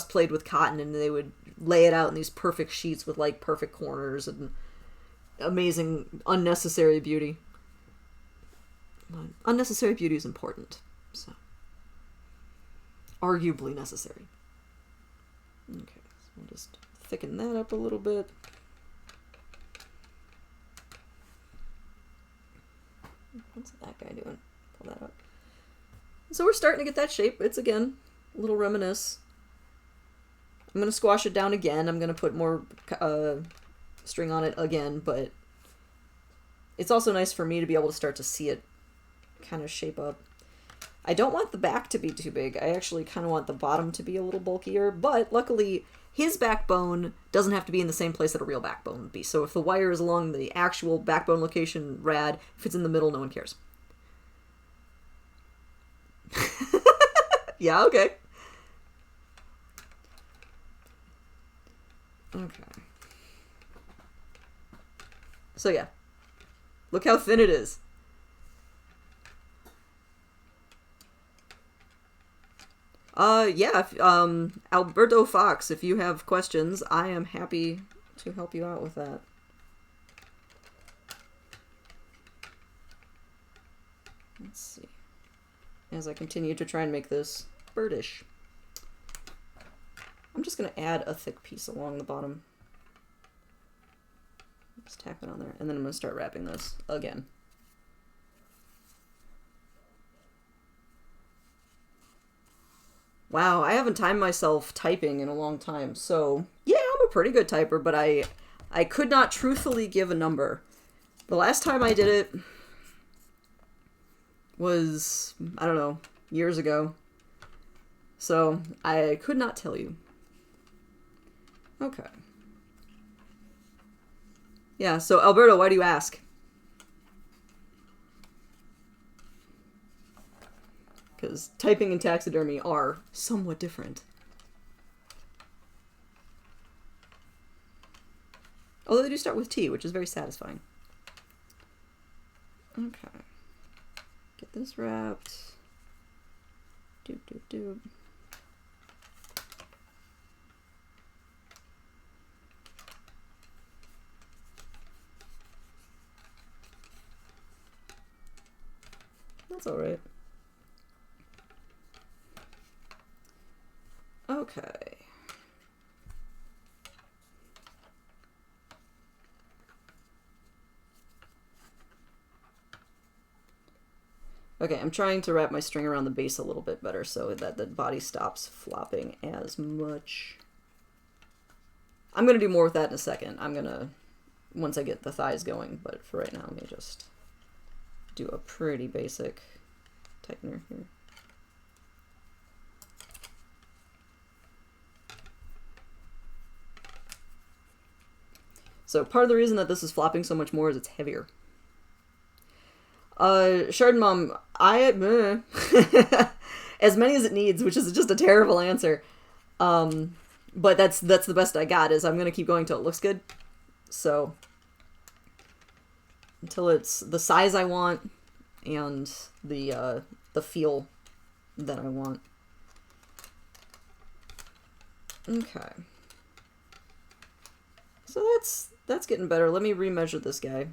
A: played with cotton, and they would lay it out in these perfect sheets with like perfect corners and amazing unnecessary beauty. Unnecessary beauty is important, so arguably necessary. Okay, so we'll just thicken that up a little bit. What's that guy doing? Pull that up. So we're starting to get that shape. It's, again, a little reminisce. I'm going to squash it down again. I'm going to put more string on it again, but it's also nice for me to be able to start to see it kind of shape up. I don't want the back to be too big. I actually kind of want the bottom to be a little bulkier, but luckily his backbone doesn't have to be in the same place that a real backbone would be. So if the wire is along the actual backbone location, rad. If it's in the middle, no one cares. Yeah, okay. Okay. So yeah. Look how thin it is. Yeah, Alberto Fox, if you have questions, I am happy to help you out with that. Let's see. As I continue to try and make this birdish. I'm just going to add a thick piece along the bottom. Just tack it on there. And then I'm going to start wrapping this again. Wow, I haven't timed myself typing in a long time. So, yeah, I'm a pretty good typer, but I could not truthfully give a number. The last time I did it was, I don't know, years ago. So, I could not tell you. Okay. Yeah, so Alberto, why do you ask? Because typing and taxidermy are somewhat different. Although they do start with T, which is very satisfying. Okay. Get this wrapped. Doop, doop, doop. That's alright. Okay. Okay, I'm trying to wrap my string around the base a little bit better so that the body stops flopping as much. I'm going to do more with that in a second. I'm going to, once I get the thighs going, but for right now, let me just do a pretty basic tightener here. So part of the reason that this is flopping so much more is it's heavier. Chardon Mom, as many as it needs, which is just a terrible answer. But that's the best I got, is I'm going to keep going till it looks good. So, until it's the size I want and the feel that I want. Okay. So that's getting better. Let me remeasure this guy.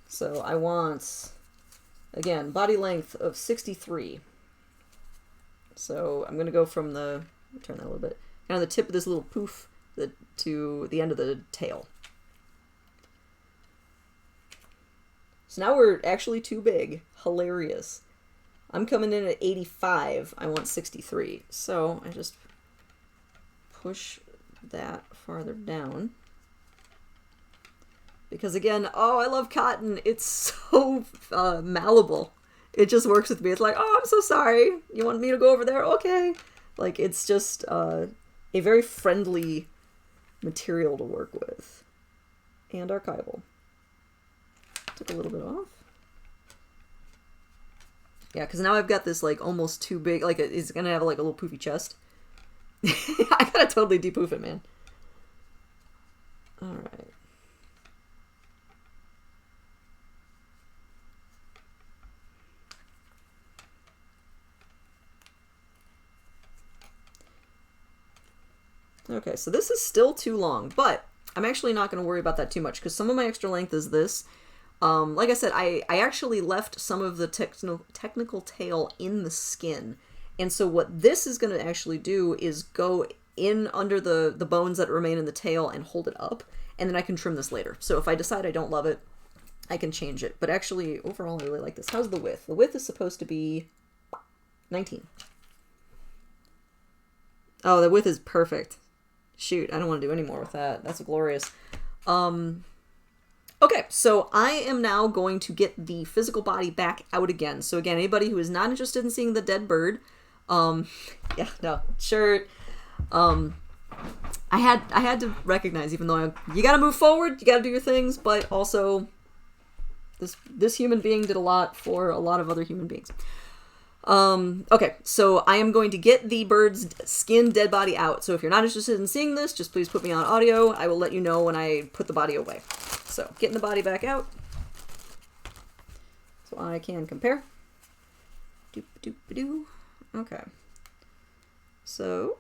A: So I want, again, body length of 63. So I'm going to go from the, turn that a little bit, kind of the tip of this little poof to the end of the tail. So now we're actually too big. Hilarious. I'm coming in at 85. I want 63. So I just push that farther down. Because again, oh, I love cotton. It's so malleable. It just works with me. It's like, oh, I'm so sorry. You want me to go over there? Okay. Like, it's just a very friendly material to work with. And archival. Took a little bit off. Yeah, because now I've got this, like, almost too big, like, it's going to have, like, a little poofy chest. I gotta totally de-poof it, man. Alright. Okay, so this is still too long, but I'm actually not going to worry about that too much, because some of my extra length is this. Like I said, I actually left some of the technical tail in the skin. And so what this is going to actually do is go in under the bones that remain in the tail and hold it up. And then I can trim this later. So if I decide I don't love it, I can change it. But actually, overall, I really like this. How's the width? The width is supposed to be 19. Oh, the width is perfect. Shoot, I don't want to do any more with that. That's glorious. Okay, so I am now going to get the physical body back out again. So again, anybody who is not interested in seeing the dead bird, yeah, no, shirt. I had to recognize, even though you gotta move forward, you gotta do your things, but also this human being did a lot for a lot of other human beings. Okay, so I am going to get the bird's skin dead body out. So if you're not interested in seeing this, just please put me on audio. I will let you know when I put the body away. So getting the body back out so I can compare. Doop-a-doop-a-doo. Okay. So,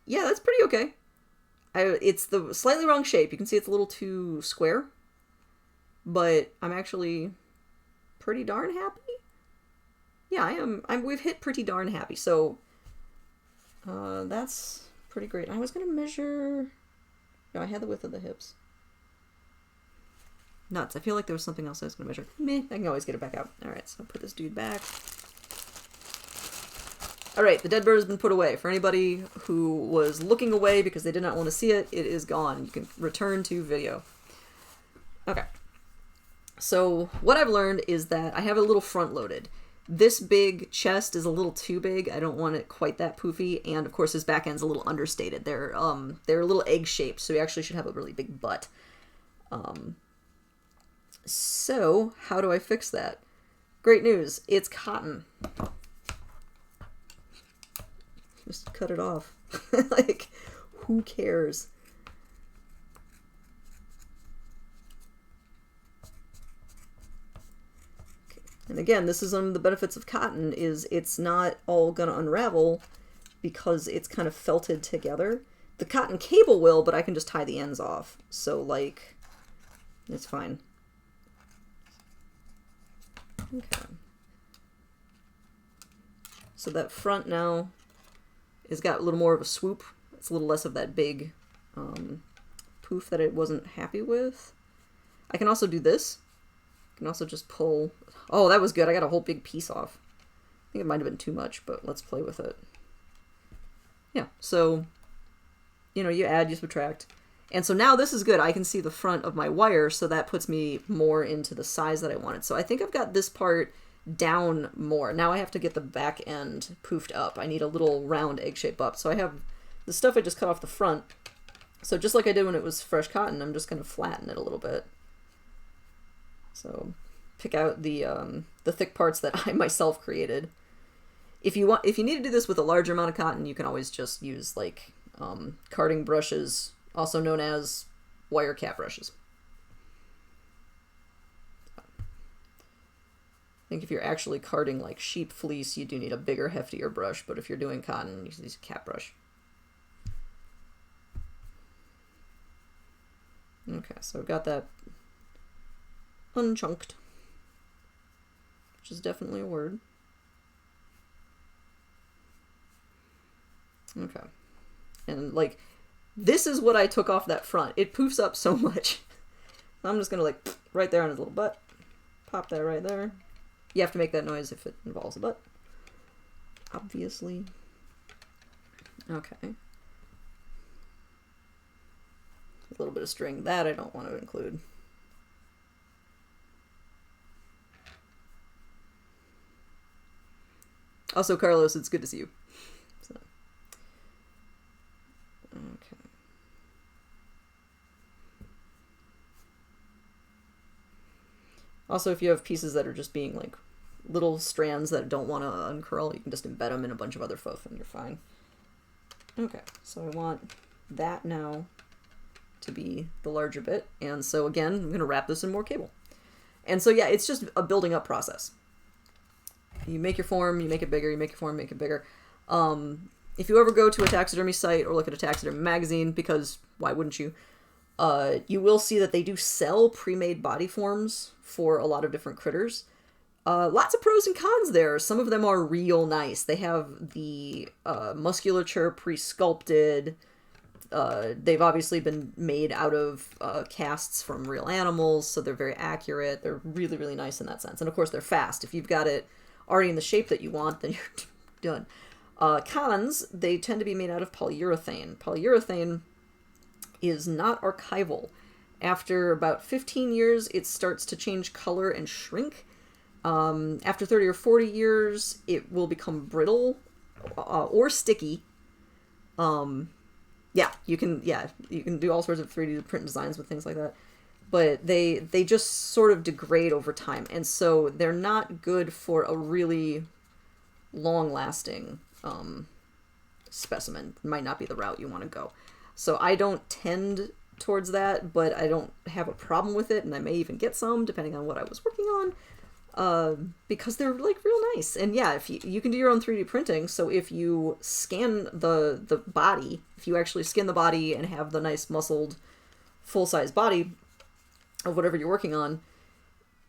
A: yeah, that's pretty okay. It's the slightly wrong shape. You can see it's a little too square. But I'm actually pretty darn happy. Yeah, I am. We've hit pretty darn happy. So, that's pretty great. I was going to measure... No, I had the width of the hips. Nuts. I feel like there was something else I was going to measure. Meh, I can always get it back out. Alright, so I'll put this dude back. Alright, the dead bird has been put away. For anybody who was looking away because they did not want to see it, it is gone. You can return to video. Okay. So, what I've learned is that I have a little front loaded. This big chest is a little too big. I don't want it quite that poofy. And, of course, his back end's a little understated. They're a little egg-shaped, so he actually should have a really big butt. So, how do I fix that? Great news. It's cotton. Just cut it off. Like, who cares? Okay. And again, this is one of the benefits of cotton, is it's not all gonna unravel because it's kind of felted together. The cotton cable will, but I can just tie the ends off. So, like, it's fine. Okay. So that front now has got a little more of a swoop. It's a little less of that big poof that I wasn't happy with. I can also do this. I can also just pull... Oh, that was good. I got a whole big piece off. I think it might have been too much, but let's play with it. Yeah, so, you know, you add, you subtract. And so now this is good. I can see the front of my wire, so that puts me more into the size that I wanted. So I think I've got this part down more. Now I have to get the back end poofed up. I need a little round egg shape up. So I have the stuff I just cut off the front. So just like I did when it was fresh cotton, I'm just going to flatten it a little bit. So pick out the thick parts that I myself created. If you need to do this with a larger amount of cotton, you can always just use like carding brushes, also known as wire cat brushes. I think if you're actually carding like sheep fleece, you do need a bigger, heftier brush, but if you're doing cotton, you use a cat brush. Okay, so I've got that unchunked, which is definitely a word. Okay. And like, this is what I took off that front. It poofs up so much. I'm just gonna like, right there on his little butt. Pop that right there. You have to make that noise if it involves a butt. Obviously. Okay. A little bit of string. That I don't want to include. Also, Carlos, it's good to see you. So. Okay. Also, if you have pieces that are just being like little strands that don't want to uncurl, you can just embed them in a bunch of other fluff and you're fine. Okay, so I want that now to be the larger bit. And so again, I'm going to wrap this in more cable. And so yeah, it's just a building up process. You make your form, you make it bigger, you make your form, make it bigger. If you ever go to a taxidermy site or look at a taxidermy magazine, because why wouldn't you? You will see that they do sell pre-made body forms for a lot of different critters. Lots of pros and cons there. Some of them are real nice. They have the musculature pre-sculpted. They've obviously been made out of casts from real animals, so they're very accurate. They're really, really nice in that sense. And of course, they're fast. If you've got it already in the shape that you want, then you're done. Cons, they tend to be made out of polyurethane. Polyurethane is not archival. After about 15 years, it starts to change color and shrink. After 30 or 40 years, it will become brittle or sticky. You can do all sorts of 3D print designs with things like that. But they just sort of degrade over time. And so they're not good for a really long-lasting specimen. Might not be the route you want to go. So I don't tend towards that, but I don't have a problem with it, and I may even get some, depending on what I was working on. because they're like real nice. And yeah, if you can do your own 3D printing, so if you scan the body, if you actually skin the body and have the nice muscled full-size body of whatever you're working on,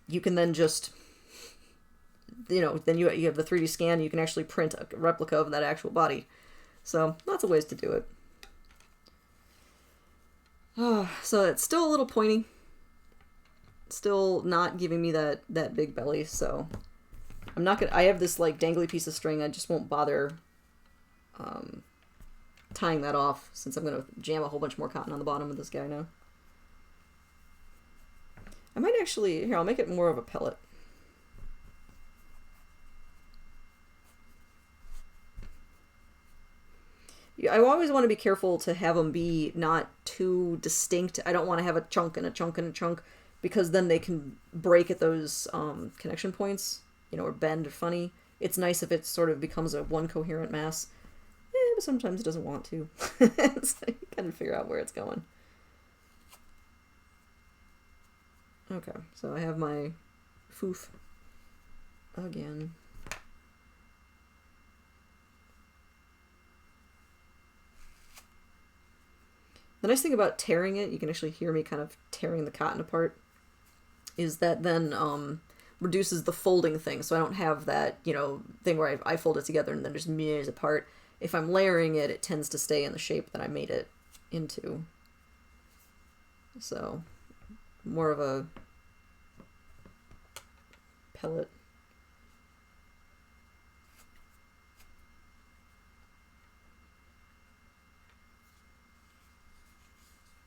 A: you can then just, then you have the 3D scan, and you can actually print a replica of that actual body. So lots of ways to do it. So it's still a little pointy. Still not giving me that big belly, so I'm not gonna. I have this like dangly piece of string. I just won't bother tying that off, since I'm gonna jam a whole bunch more cotton on the bottom of this guy now. I might actually, here, I'll make it more of a pellet. I always want to be careful to have them be not too distinct. I don't want to have a chunk and a chunk and a chunk, because then they can break at those connection points, or bend funny. It's nice if it sort of becomes a one coherent mass. But sometimes it doesn't want to. So you kind of figure out where it's going. Okay, so I have my foof again. The nice thing about tearing it, you can actually hear me kind of tearing the cotton apart, is that then reduces the folding thing. So I don't have that, thing where I fold it together and then just mirrors apart. If I'm layering it, it tends to stay in the shape that I made it into. So more of a pellet.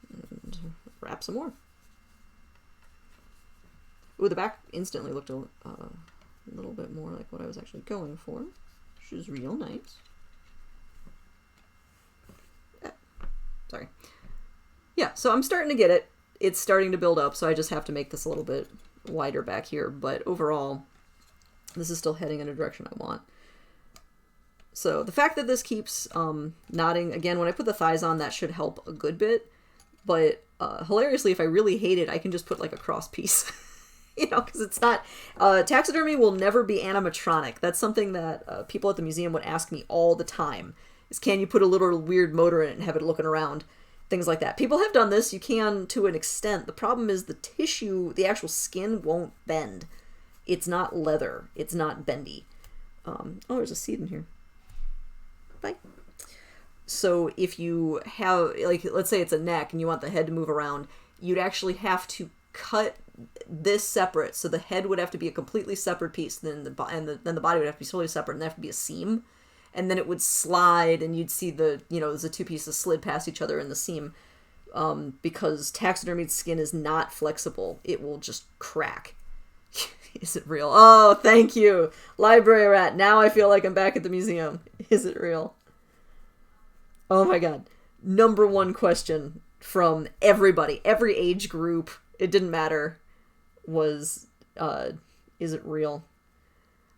A: And wrap some more. Ooh, the back instantly looked a little bit more like what I was actually going for, which is real nice. Sorry. Yeah, so I'm starting to get it. It's starting to build up, so I just have to make this a little bit wider back here, but overall, this is still heading in a direction I want. So the fact that this keeps knotting, again, when I put the thighs on, that should help a good bit, but hilariously, if I really hate it, I can just put like a cross piece. Because it's not... taxidermy will never be animatronic. That's something that people at the museum would ask me all the time, is can you put a little weird motor in it and have it looking around? Things like that. People have done this. You can to an extent. The problem is the tissue, the actual skin won't bend. It's not leather. It's not bendy. Oh, there's a seed in here. Bye. So if you have, like, let's say it's a neck and you want the head to move around, you'd actually have to cut this separate. So the head would have to be a completely separate piece. Then the body would have to be totally separate, and there have to be a seam. And then it would slide, and you'd see the, the two pieces slid past each other in the seam. Because taxidermied skin is not flexible. It will just crack. Is it real? Oh, thank you, Library Rat. Now I feel like I'm back at the museum. Is it real? Oh my god. Number one question from everybody, every age group, it didn't matter, was, is it real?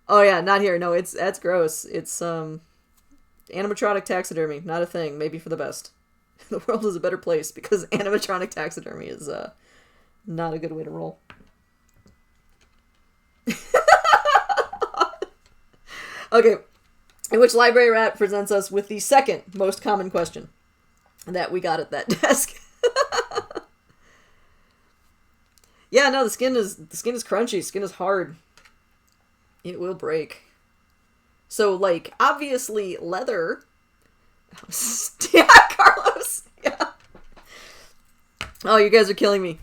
A: Oh yeah, not here. No, that's gross. It's, animatronic taxidermy, not a thing. Maybe for the best. The world is a better place because animatronic taxidermy is not a good way to roll. Okay, in which Library Rat presents us with the second most common question that we got at that desk. Yeah, no, the skin is crunchy. Skin is hard. It will break. So, like, obviously, leather... Yeah, Carlos! Yeah. Oh, you guys are killing me.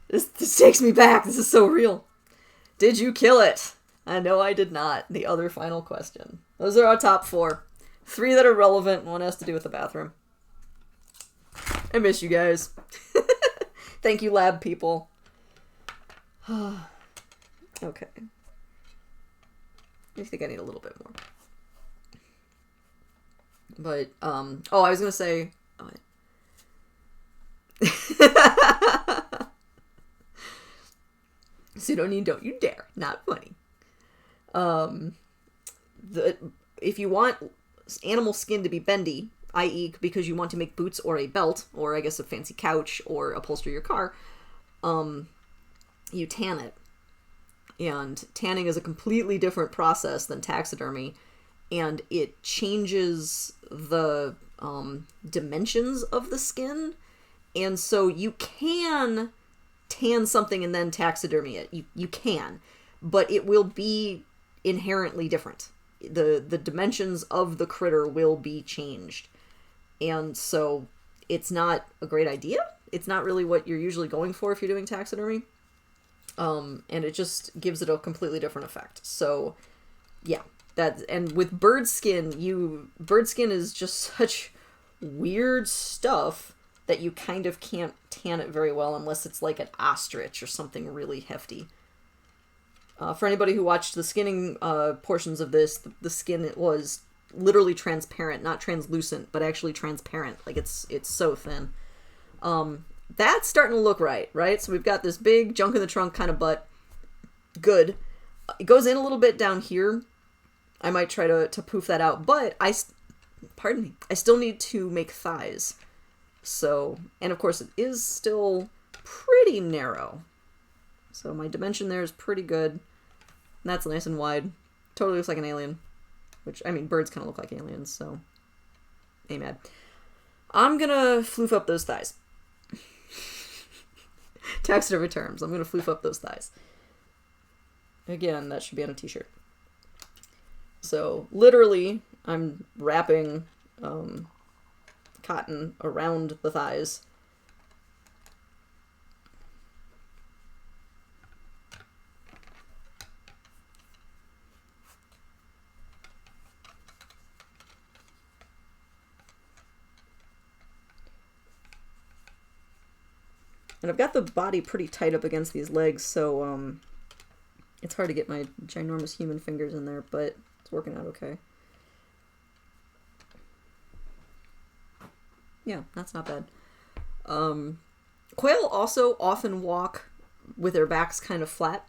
A: This takes me back. This is so real. Did you kill it? I know I did not. The other final question. Those are our top 4. 3 that are relevant, and 1 has to do with the bathroom. I miss you guys. Thank you, lab people. Okay. I think I need a little bit more. But, oh, I was gonna say... Pseudonym, don't you dare. Not funny. If you want animal skin to be bendy, i.e. because you want to make boots or a belt, or I guess a fancy couch, or upholster your car, you tan it. And tanning is a completely different process than taxidermy, and it changes the dimensions of the skin. And so you can tan something and then taxidermy it. You can, but it will be inherently different. The dimensions of the critter will be changed. And so it's not a great idea. It's not really what you're usually going for if you're doing taxidermy. And it just gives it a completely different effect. So yeah, and with bird skin is just such weird stuff that you kind of can't tan it very well unless it's like an ostrich or something really hefty. For anybody who watched the skinning portions of this, the skin was literally transparent, not translucent, but actually transparent. Like it's so thin. That's starting to look right? So we've got this big junk in the trunk kind of butt. Good. It goes in a little bit down here. I might try to poof that out, but I still need to make thighs. So, and of course it is still pretty narrow. So my dimension there is pretty good. That's nice and wide. Totally looks like an alien. Which, I mean, birds kind of look like aliens, so ain't mad. I'm gonna floof up those thighs. Taxidermy terms. I'm gonna floof up those thighs. Again, that should be on a t-shirt. So, literally, I'm wrapping cotton around the thighs. And I've got the body pretty tight up against these legs, so it's hard to get my ginormous human fingers in there, but it's working out okay. Yeah, that's not bad. Quail also often walk with their backs kind of flat.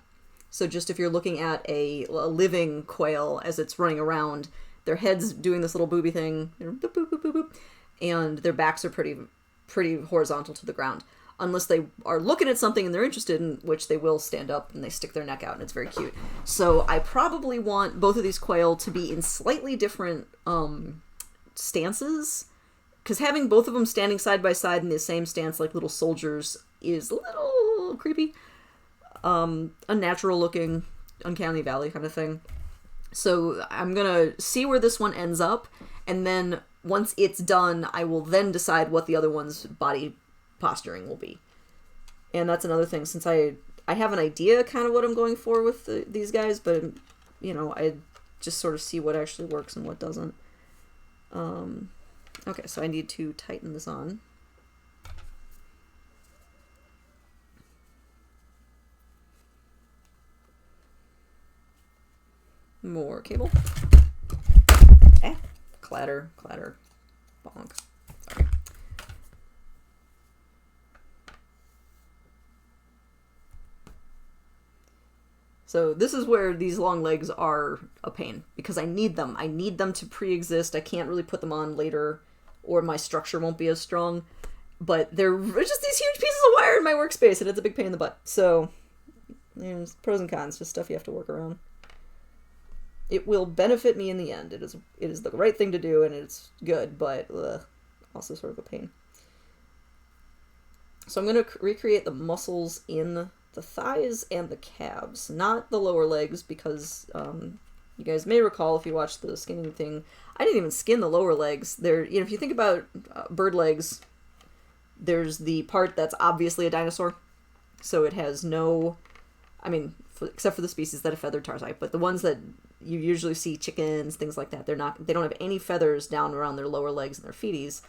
A: So just if you're looking at a living quail as it's running around, their head's doing this little booby thing, boop, boop, boop, boop, boop, and their backs are pretty horizontal to the ground. Unless they are looking at something and they're interested in, which they will stand up and they stick their neck out and it's very cute. So I probably want both of these quail to be in slightly different stances, because having both of them standing side by side in the same stance like little soldiers is a little creepy. Unnatural looking, uncanny valley kind of thing. So I'm gonna see where this one ends up, and then once it's done, I will then decide what the other one's body posturing will be. And that's another thing, since I have an idea kind of what I'm going for with these guys, but you know, I just sort of see what actually works and what doesn't. Okay, so I need to tighten this on. More cable. Clatter, clatter, bonk. Sorry. So this is where these long legs are a pain, because I need them. I need them to pre-exist. I can't really put them on later, or my structure won't be as strong. But they're just these huge pieces of wire in my workspace, and it's a big pain in the butt. So, there's pros and cons, just stuff you have to work around. It will benefit me in the end. It is the right thing to do, and it's good, but also sort of a pain. So I'm going to recreate the muscles in the thighs and the calves, not the lower legs, because you guys may recall if you watched the skinning thing, I didn't even skin the lower legs. There, you know, if you think about bird legs, there's the part that's obviously a dinosaur, so it has no, I mean, except for the species that have feathered tarsi, but the ones that you usually see, chickens, things like that, they don't have any feathers down around their lower legs and their feeties,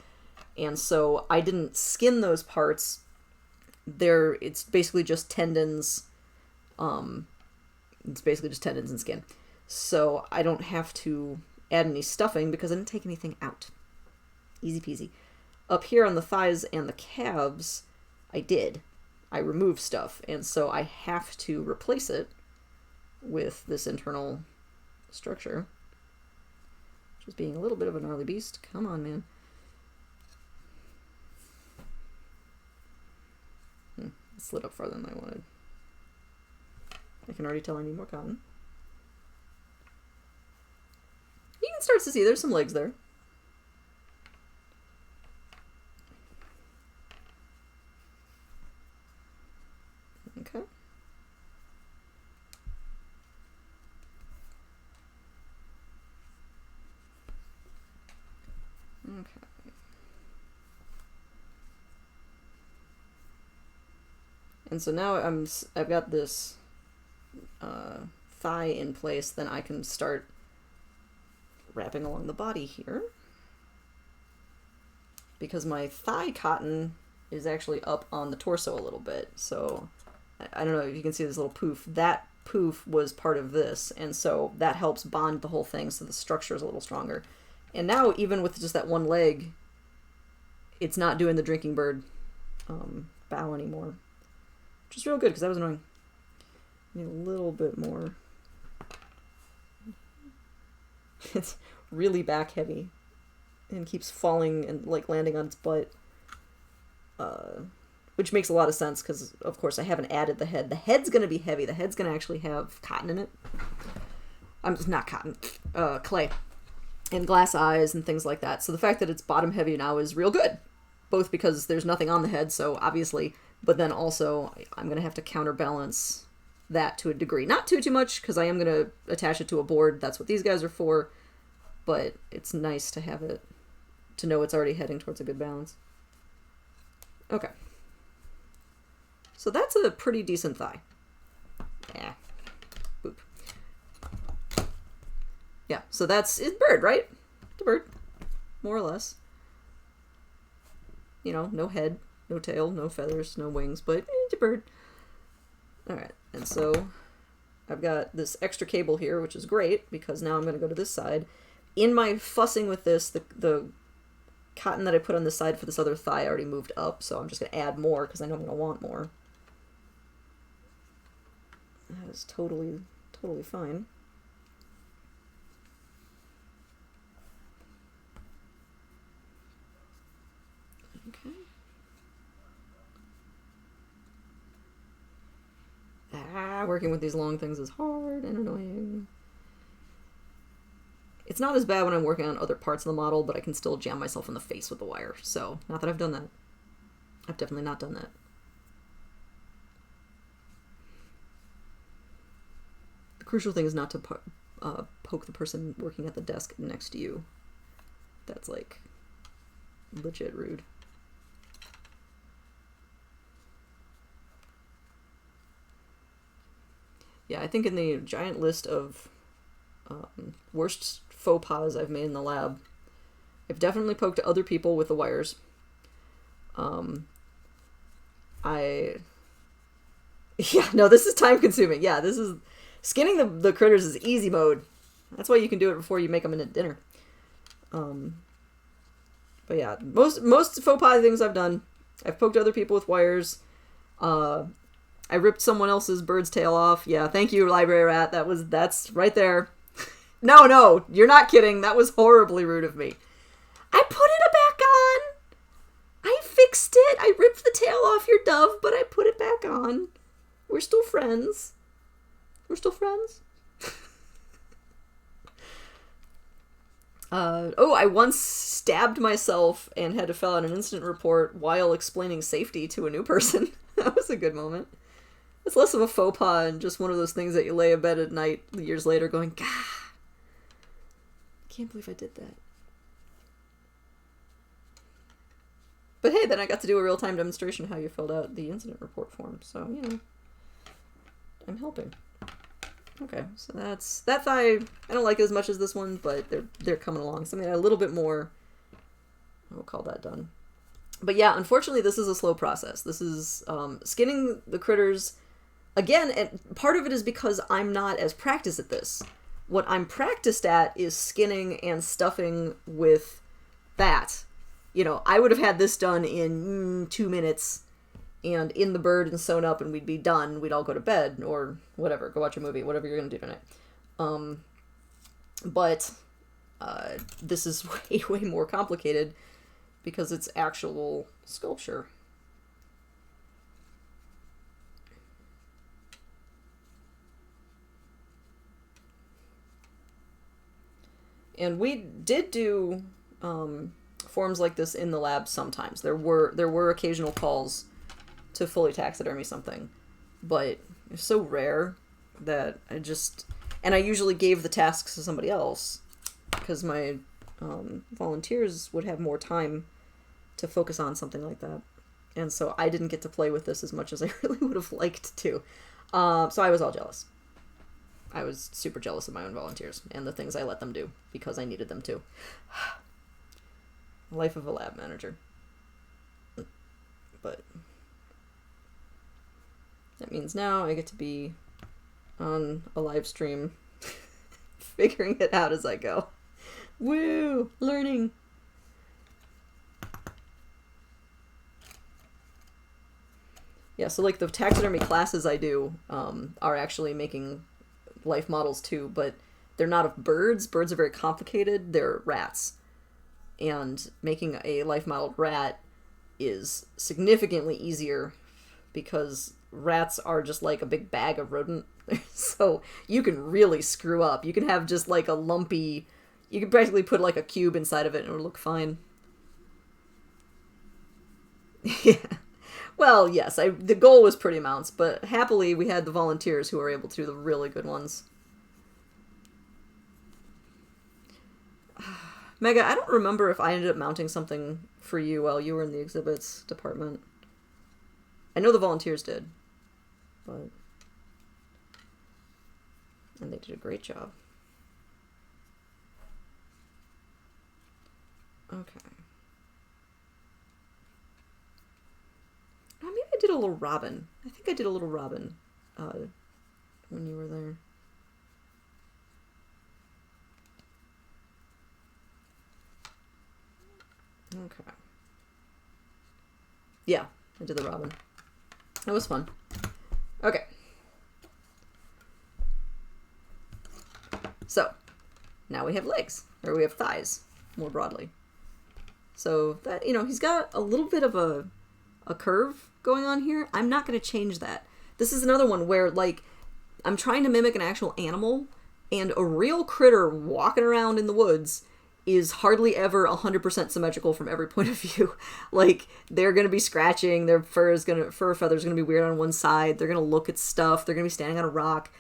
A: and so I didn't skin those parts. It's basically just tendons. It's basically just tendons and skin. So I don't have to add any stuffing because I didn't take anything out. Easy peasy. Up here on the thighs and the calves, I did. I removed stuff, and so I have to replace it with this internal structure. Just being a little bit of a gnarly beast. Come on, man. It slid up farther than I wanted. I can already tell I need more cotton. You can start to see there's some legs there. Okay. Okay. And so now I've got this thigh in place, then I can start wrapping along the body here. Because my thigh cotton is actually up on the torso a little bit, so I don't know if you can see this little poof. That poof was part of this, and so that helps bond the whole thing so the structure is a little stronger. And now, even with just that one leg, it's not doing the drinking bird bow anymore. Which is real good, because that was annoying. Need a little bit more. It's really back heavy. And keeps falling and, like, landing on its butt. Which makes a lot of sense, because, of course, I haven't added the head. The head's going to be heavy. The head's going to actually have cotton in it. Not cotton. Clay. And glass eyes and things like that. So the fact that it's bottom heavy now is real good. Both because there's nothing on the head, so obviously... But then also, I'm going to have to counterbalance that to a degree. Not too much, because I am going to attach it to a board. That's what these guys are for. But it's nice to have it, to know it's already heading towards a good balance. Okay. So that's a pretty decent thigh. Yeah. Boop. Yeah, so it's bird, right? It's a bird. More or less. You know, no head. No tail, no feathers, no wings, but it's a bird. Alright, and so I've got this extra cable here, which is great, because now I'm going to go to this side. In my fussing with this, the cotton that I put on this side for this other thigh already moved up, so I'm just going to add more, because I know I'm going to want more. That is totally fine. Okay. Working with these long things is hard and annoying. It's not as bad when I'm working on other parts of the model, but I can still jam myself in the face with the wire. So, not that I've done that. I've definitely not done that. The crucial thing is not to poke the person working at the desk next to you. That's, like, legit rude. Yeah, I think in the giant list of worst faux pas I've made in the lab, I've definitely poked other people with the wires. Yeah, no, this is time consuming. Yeah, this is... Skinning the critters is easy mode. That's why you can do it before you make them into dinner. But yeah, most faux pas things I've done, I've poked other people with wires. I ripped someone else's bird's tail off. Yeah, thank you, library rat. That's right there. No, you're not kidding. That was horribly rude of me. I put it back on. I fixed it. I ripped the tail off your dove, but I put it back on. We're still friends. We're still friends. I once stabbed myself and had to fill out an incident report while explaining safety to a new person. That was a good moment. It's less of a faux pas and just one of those things that you lay in bed at night years later going, "Gah, I can't believe I did that." But hey, then I got to do a real-time demonstration of how you filled out the incident report form. So, you know, I'm helping. Okay, so that's... That thigh, I don't like it as much as this one, but they're coming along. Something a little bit more... I'll call that done. But yeah, unfortunately, this is a slow process. This is skinning the critters... Again, and part of it is because I'm not as practiced at this. What I'm practiced at is skinning and stuffing with that. You know, I would have had this done in 2 minutes and in the bird and sewn up and we'd be done. We'd all go to bed or whatever, go watch a movie, whatever you're going to do tonight. But this is way more complicated because it's actual sculpture. And we did do forms like this in the lab sometimes. There were occasional calls to fully taxidermy something, but it's so rare that I usually gave the tasks to somebody else because my volunteers would have more time to focus on something like that. And so I didn't get to play with this as much as I really would have liked to. So I was all jealous. I was super jealous of my own volunteers and the things I let them do because I needed them to. Life of a lab manager. But that means now I get to be on a live stream figuring it out as I go. Woo! Learning! Yeah, so like the taxidermy classes I do are actually making life models too, but they're not of birds. Birds are very complicated. They're rats. And making a life modeled rat is significantly easier because rats are just like a big bag of rodent. So you can really screw up. You can have just like a lumpy... You can practically put like a cube inside of it and it'll look fine. Yeah. Well, yes, the goal was pretty mounts, but happily we had the volunteers who were able to do the really good ones. Mega, I don't remember if I ended up mounting something for you while you were in the exhibits department. I know the volunteers did, but... And they did a great job. Okay. Oh, maybe I did a little robin. I think I did a little robin when you were there. Okay. Yeah, I did the robin. That was fun. Okay. So, now we have legs, or we have thighs, more broadly. So, that, you know, he's got a little bit of a curve going on here. I'm not going to change that. This is another one where, like, I'm trying to mimic an actual animal, and a real critter walking around in the woods is hardly ever 100% symmetrical from every point of view. Like, they're going to be scratching, their fur feathers going to be weird on one side, they're going to look at stuff, they're going to be standing on a rock.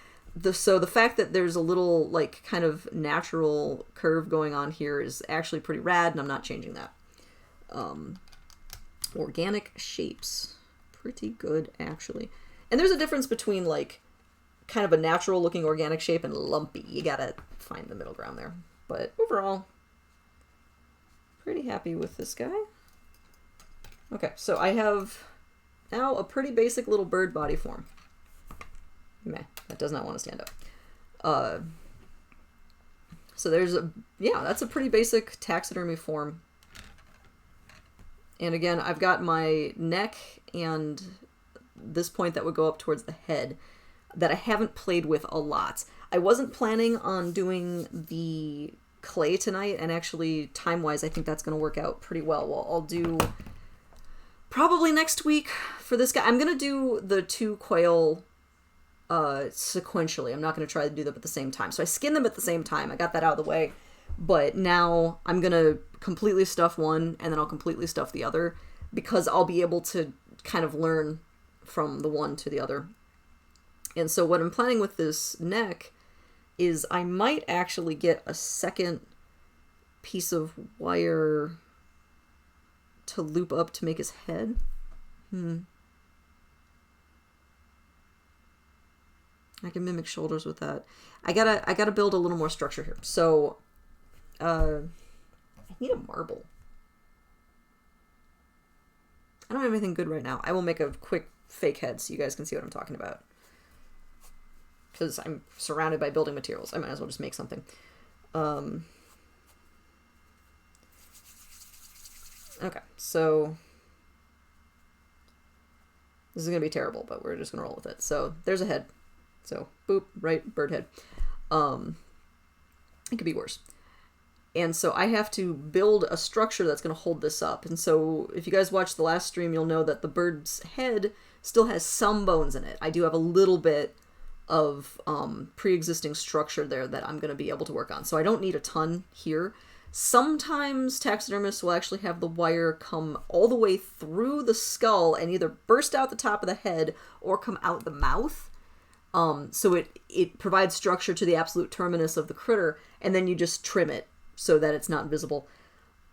A: So the fact that there's a little, like, kind of natural curve going on here is actually pretty rad, and I'm not changing that. Organic shapes. Pretty good, actually. And there's a difference between, like, kind of a natural-looking organic shape and lumpy. You gotta find the middle ground there. But overall, pretty happy with this guy. Okay, so I have now a pretty basic little bird body form. Meh, that does not want to stand up. So there's that's a pretty basic taxidermy form. And again, I've got my neck and this point that would go up towards the head that I haven't played with a lot. I wasn't planning on doing the clay tonight, and actually, time-wise, I think that's going to work out pretty well. Well, I'll do probably next week for this guy. I'm going to do the two quail sequentially. I'm not going to try to do them at the same time. So I skinned them at the same time. I got that out of the way. But now I'm going to completely stuff one, and then I'll completely stuff the other, because I'll be able to kind of learn from the one to the other. And so what I'm planning with this neck is I might actually get a second piece of wire to loop up to make his head. I can mimic shoulders with that. I gotta build a little more structure here. So, I need a marble. I don't have anything good right now. I will make a quick fake head so you guys can see what I'm talking about. Because I'm surrounded by building materials. I might as well just make something. Okay, so this is going to be terrible, but we're just going to roll with it. So there's a head. So, boop, right, bird head. It could be worse. And so I have to build a structure that's going to hold this up. And so if you guys watched the last stream, you'll know that the bird's head still has some bones in it. I do have a little bit of pre-existing structure there that I'm going to be able to work on. So I don't need a ton here. Sometimes taxidermists will actually have the wire come all the way through the skull and either burst out the top of the head or come out the mouth. So it provides structure to the absolute terminus of the critter, and then you just trim it so that it's not visible.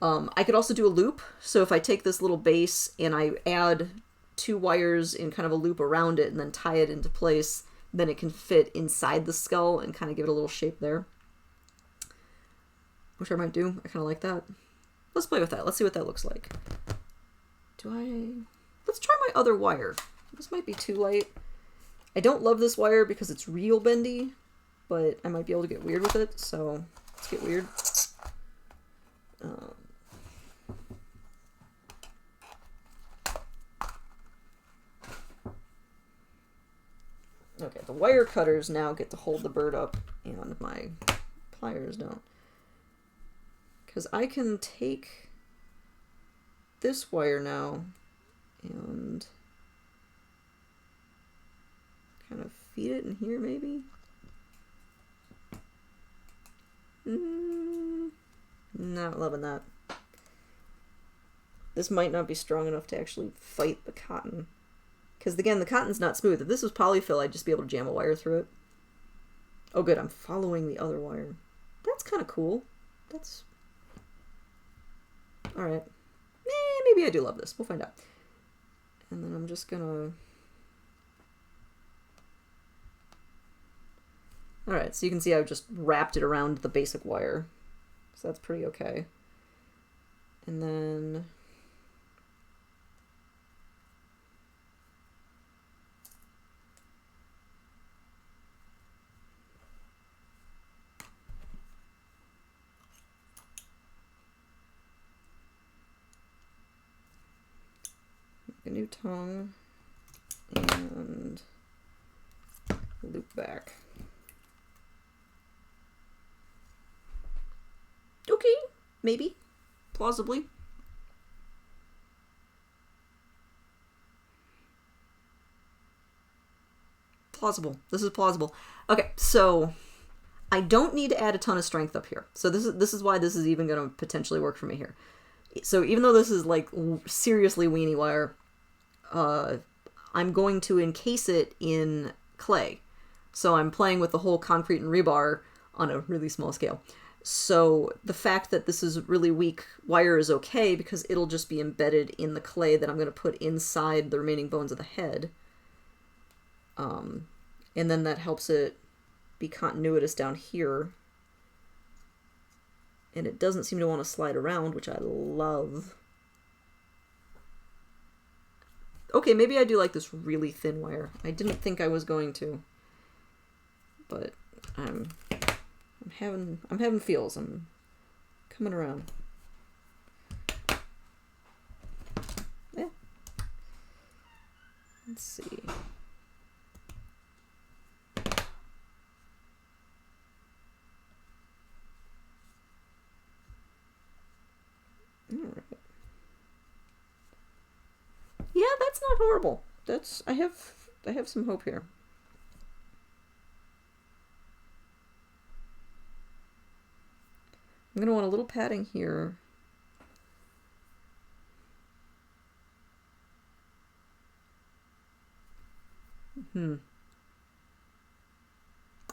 A: I could also do a loop. So if I take this little base and I add 2 wires in kind of a loop around it and then tie it into place, then it can fit inside the skull and kind of give it a little shape there. Which I might do. I kind of like that. Let's play with that. Let's see what that looks like. Let's try my other wire. This might be too light. I don't love this wire because it's real bendy, but I might be able to get weird with it, so let's get weird. Okay, the wire cutters now get to hold the bird up, and my pliers don't. Because I can take this wire now and kind of feed it in here, maybe? Not loving that. This might not be strong enough to actually fight the cotton. Because, again, the cotton's not smooth. If this was polyfill, I'd just be able to jam a wire through it. Oh, good. I'm following the other wire. That's kind of cool. That's... Alright. Maybe I do love this. We'll find out. And then I'm just gonna... Alright, so you can see I've just wrapped it around the basic wire. So that's pretty okay. And then... a new tongue and loop back. Okay, maybe, plausibly. Plausible. This is plausible. Okay, so I don't need to add a ton of strength up here. So this is why this is even going to potentially work for me here. So even though this is like seriously weenie wire, I'm going to encase it in clay. So I'm playing with the whole concrete and rebar on a really small scale. So the fact that this is really weak wire is okay because it'll just be embedded in the clay that I'm going to put inside the remaining bones of the head. And then that helps it be continuous down here. And it doesn't seem to want to slide around, which I love. Okay, maybe I do like this really thin wire. I didn't think I was going to, but I'm having feels. I'm coming around. Yeah. Let's see. All right. Yeah, that's not horrible. I have some hope here. I'm going to want a little padding here.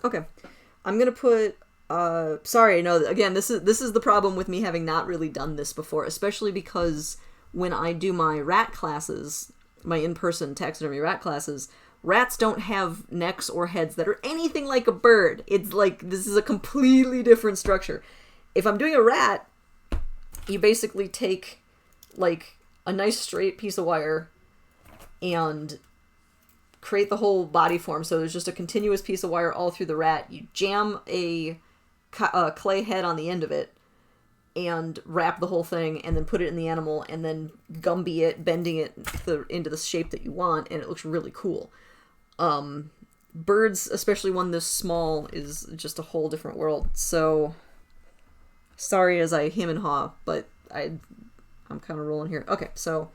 A: Okay. I'm going to put sorry, no, again, this is the problem with me having not really done this before, especially because when I do my rat classes, my in-person taxidermy rat classes, rats don't have necks or heads that are anything like a bird. It's like, this is a completely different structure. If I'm doing a rat, you basically take, like, a nice straight piece of wire and create the whole body form. So there's just a continuous piece of wire all through the rat. You jam a clay head on the end of it and wrap the whole thing and then put it in the animal and then Gumby it, bending it into the shape that you want, and it looks really cool. Birds, especially one this small, is just a whole different world. So sorry as I hem and haw, but I'm kind of rolling here. Okay, so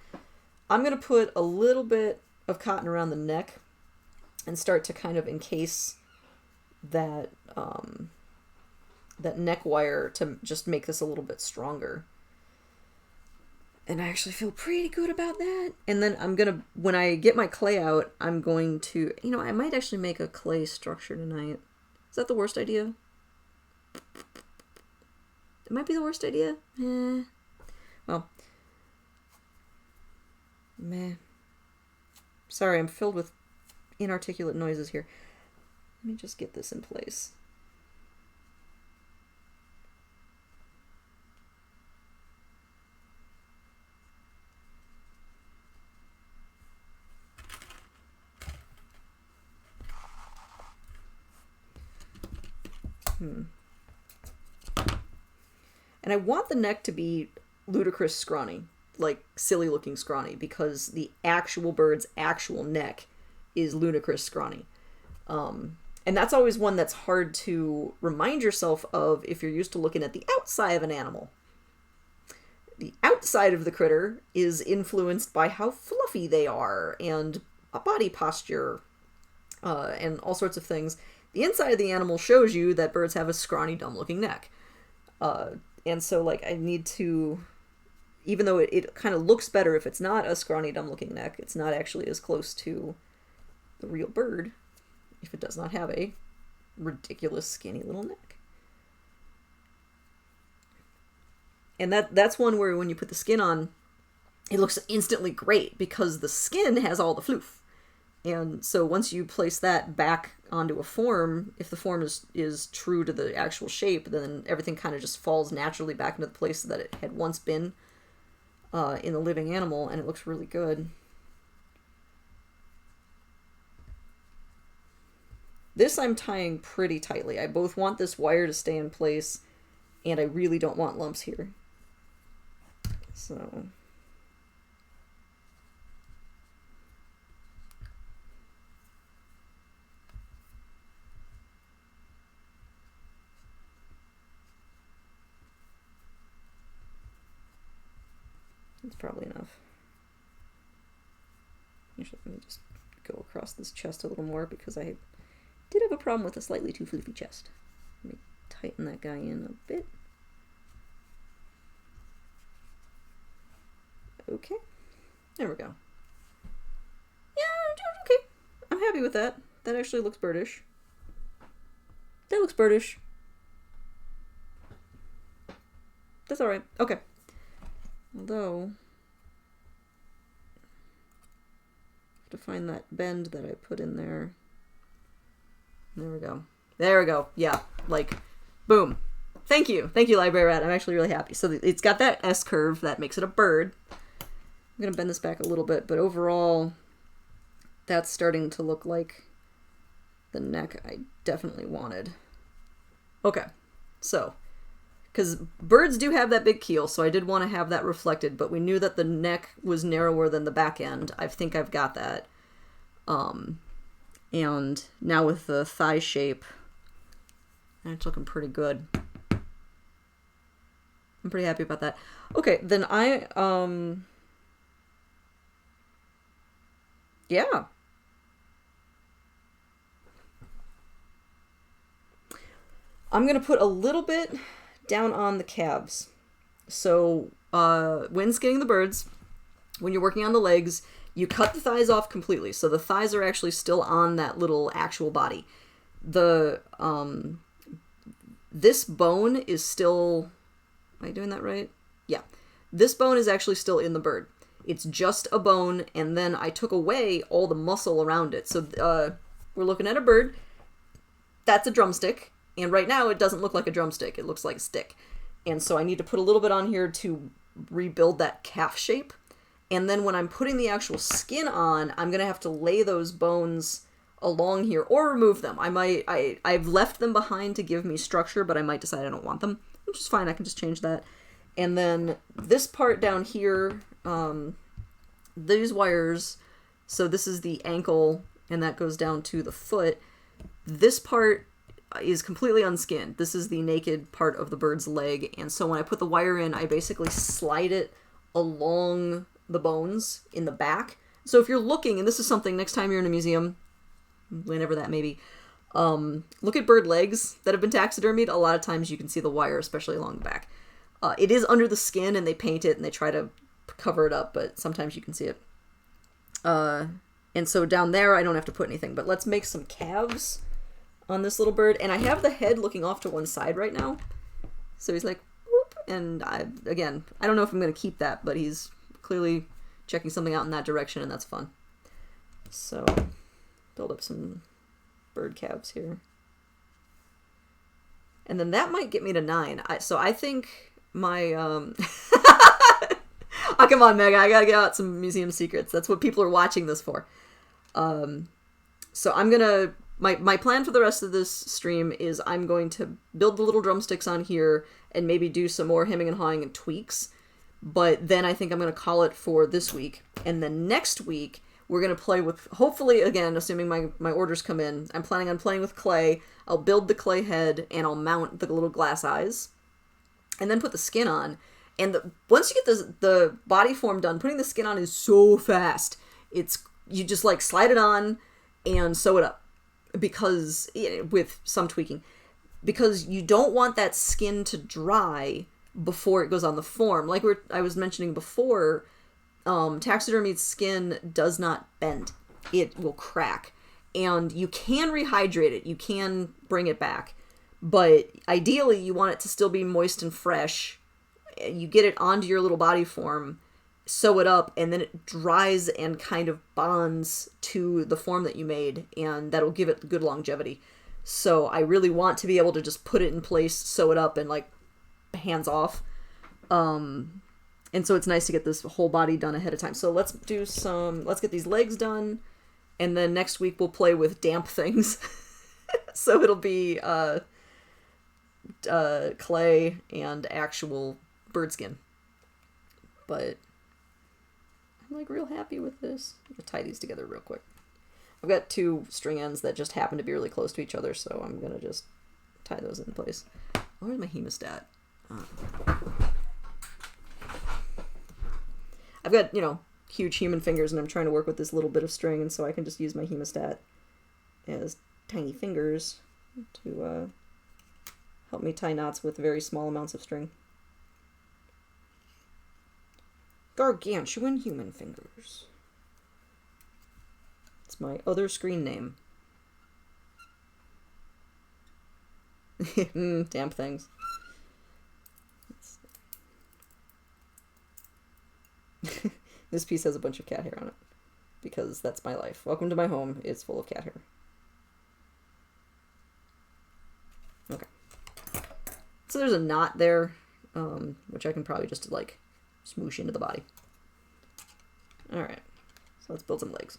A: I'm going to put a little bit of cotton around the neck and start to kind of encase that that neck wire to just make this a little bit stronger. And I actually feel pretty good about that. And then I'm gonna, when I get my clay out, I'm going to, you know, I might actually make a clay structure tonight. Is that the worst idea? It might be the worst idea. Well, meh. Sorry, I'm filled with inarticulate noises here. Let me just get this in place. And I want the neck to be ludicrous scrawny, like silly looking scrawny, because the actual bird's actual neck is ludicrous scrawny. And that's always one that's hard to remind yourself of if you're used to looking at the outside of an animal. The outside of the critter is influenced by how fluffy they are and a body posture and all sorts of things. The inside of the animal shows you that birds have a scrawny, dumb-looking neck. And so, like, I need to, even though it kind of looks better if it's not a scrawny, dumb-looking neck, it's not actually as close to the real bird if it does not have a ridiculous, skinny little neck. And that's one where when you put the skin on, it looks instantly great because the skin has all the floof. And so once you place that back onto a form, if the form is true to the actual shape, then everything kind of just falls naturally back into the place that it had once been in the living animal, and it looks really good. This I'm tying pretty tightly. I both want this wire to stay in place, and I really don't want lumps here. So... that's probably enough. Actually, let me just go across this chest a little more because I did have a problem with a slightly too floofy chest. Let me tighten that guy in a bit. Okay. There we go. Yeah, okay. I'm happy with that. That actually looks birdish. That looks birdish. That's alright. Okay. Although, I have to find that bend that I put in there. There we go. There we go. Yeah, like, boom. Thank you. Thank you, Library Rat. I'm actually really happy. So it's got that S curve that makes it a bird. I'm going to bend this back a little bit, but overall, that's starting to look like the neck I definitely wanted. Okay, so... because birds do have that big keel, so I did want to have that reflected, but we knew that the neck was narrower than the back end. I think I've got that. And now with the thigh shape, it's looking pretty good. I'm pretty happy about that. Okay, then yeah. I'm going to put a little bit down on the calves. So when skinning the birds, when you're working on the legs, you cut the thighs off completely. So the thighs are actually still on that little actual body. The this bone is still, am I doing that right? Yeah. This bone is actually still in the bird. It's just a bone, and then I took away all the muscle around it. So we're looking at a bird. That's a drumstick. And right now, it doesn't look like a drumstick. It looks like a stick. And so I need to put a little bit on here to rebuild that calf shape. And then when I'm putting the actual skin on, I'm going to have to lay those bones along here or remove them. I've left them behind to give me structure, but I might decide I don't want them, which is fine. I can just change that. And then this part down here, these wires, so this is the ankle, and that goes down to the foot. This part is completely unskinned. This is the naked part of the bird's leg, and so when I put the wire in, I basically slide it along the bones in the back. So if you're looking, and this is something next time you're in a museum, whenever that may be. Look at bird legs that have been taxidermied. A lot of times you can see the wire, especially along the back. It is under the skin, and they paint it and they try to cover it up, but sometimes you can see it. And so down there I don't have to put anything, but let's make some calves on this little bird. And I have the head looking off to one side right now. So he's like, whoop, and I don't know if I'm going to keep that, but he's clearly checking something out in that direction, and that's fun. So build up some bird calves here. And then that might get me to 9. So I think my... Oh, come on, Meg. I gotta get out some museum secrets. That's what people are watching this for. So I'm gonna... My plan for the rest of this stream is I'm going to build the little drumsticks on here and maybe do some more hemming and hawing and tweaks. But then I think I'm going to call it for this week. And then next week, we're going to play with, hopefully, again, assuming my orders come in, I'm planning on playing with clay. I'll build the clay head, and I'll mount the little glass eyes, and then put the skin on. And once you get the body form done, putting the skin on is so fast. You just, like, slide it on and sew it up. Because, with some tweaking. Because you don't want that skin to dry before it goes on the form. Like I was mentioning before, taxidermied skin does not bend. It will crack. And you can rehydrate it. You can bring it back. But ideally, you want it to still be moist and fresh. You get it onto your little body form, sew it up, and then it dries and kind of bonds to the form that you made, and that'll give it good longevity. So I really want to be able to just put it in place, sew it up, and like hands off. And so it's nice to get this whole body done ahead of time. So let's get these legs done, and then next week we'll play with damp things. So it'll be clay and actual bird skin. But I'm like real happy with this. I'll tie these together real quick. I've got 2 string ends that just happen to be really close to each other, so I'm gonna just tie those in place. Where's my hemostat? I've got, huge human fingers, and I'm trying to work with this little bit of string, and so I can just use my hemostat as tiny fingers to help me tie knots with very small amounts of string. Gargantuan human fingers. It's my other screen name. Damn things. This piece has a bunch of cat hair on it, because that's my life. Welcome to my home. It's full of cat hair. Okay. So there's a knot there, which I can probably just, like, smoosh into the body. Alright. So let's build some legs.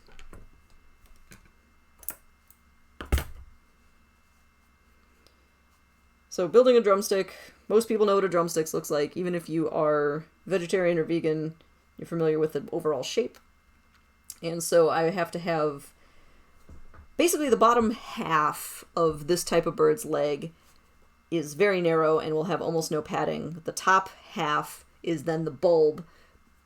A: So building a drumstick, most people know what a drumstick looks like. Even if you are vegetarian or vegan, you're familiar with the overall shape. And so I have to have basically the bottom half of this type of bird's leg is very narrow and will have almost no padding. The top half is then the bulb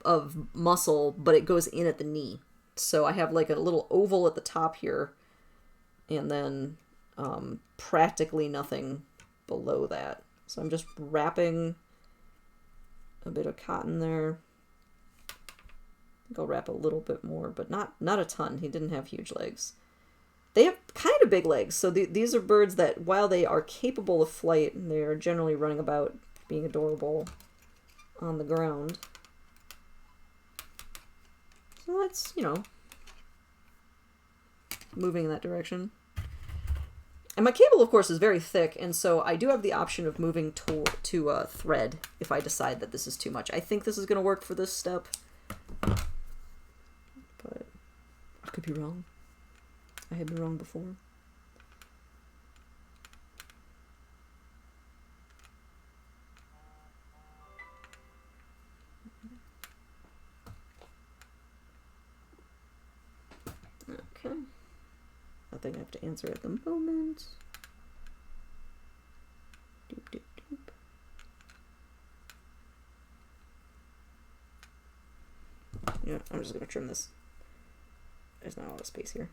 A: of muscle, but it goes in at the knee. So I have like a little oval at the top here, and then practically nothing below that. So I'm just wrapping a bit of cotton there. I think I'll wrap a little bit more, but not a ton. He didn't have huge legs. They have kind of big legs, so these are birds that, while they are capable of flight, they are generally running about being adorable on the ground. So that's, moving in that direction. And my cable, of course, is very thick, and so I do have the option of moving to thread if I decide that this is too much. I think this is going to work for this step, but I could be wrong. I have been wrong before. Okay. Nothing I have to answer at the moment. Doop, doop, doop. Yeah, I'm just going to trim this. There's not a lot of space here.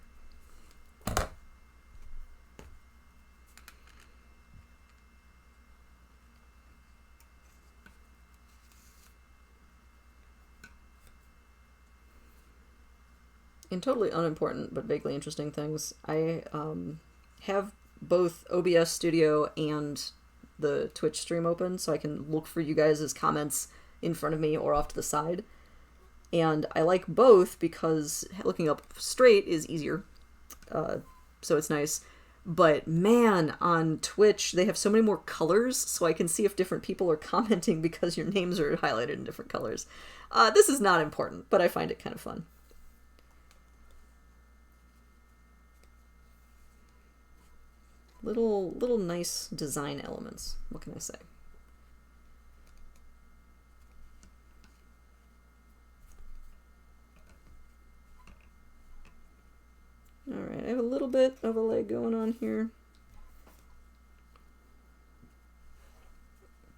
A: In totally unimportant but vaguely interesting things, I have both OBS Studio and the Twitch stream open, so I can look for you guys' comments in front of me or off to the side. And I like both because looking up straight is easier, so it's nice. But man, on Twitch, they have so many more colors, so I can see if different people are commenting because your names are highlighted in different colors. This is not important, but I find it kind of fun. Little nice design elements. What can I say? Alright, I have a little bit of a leg going on here.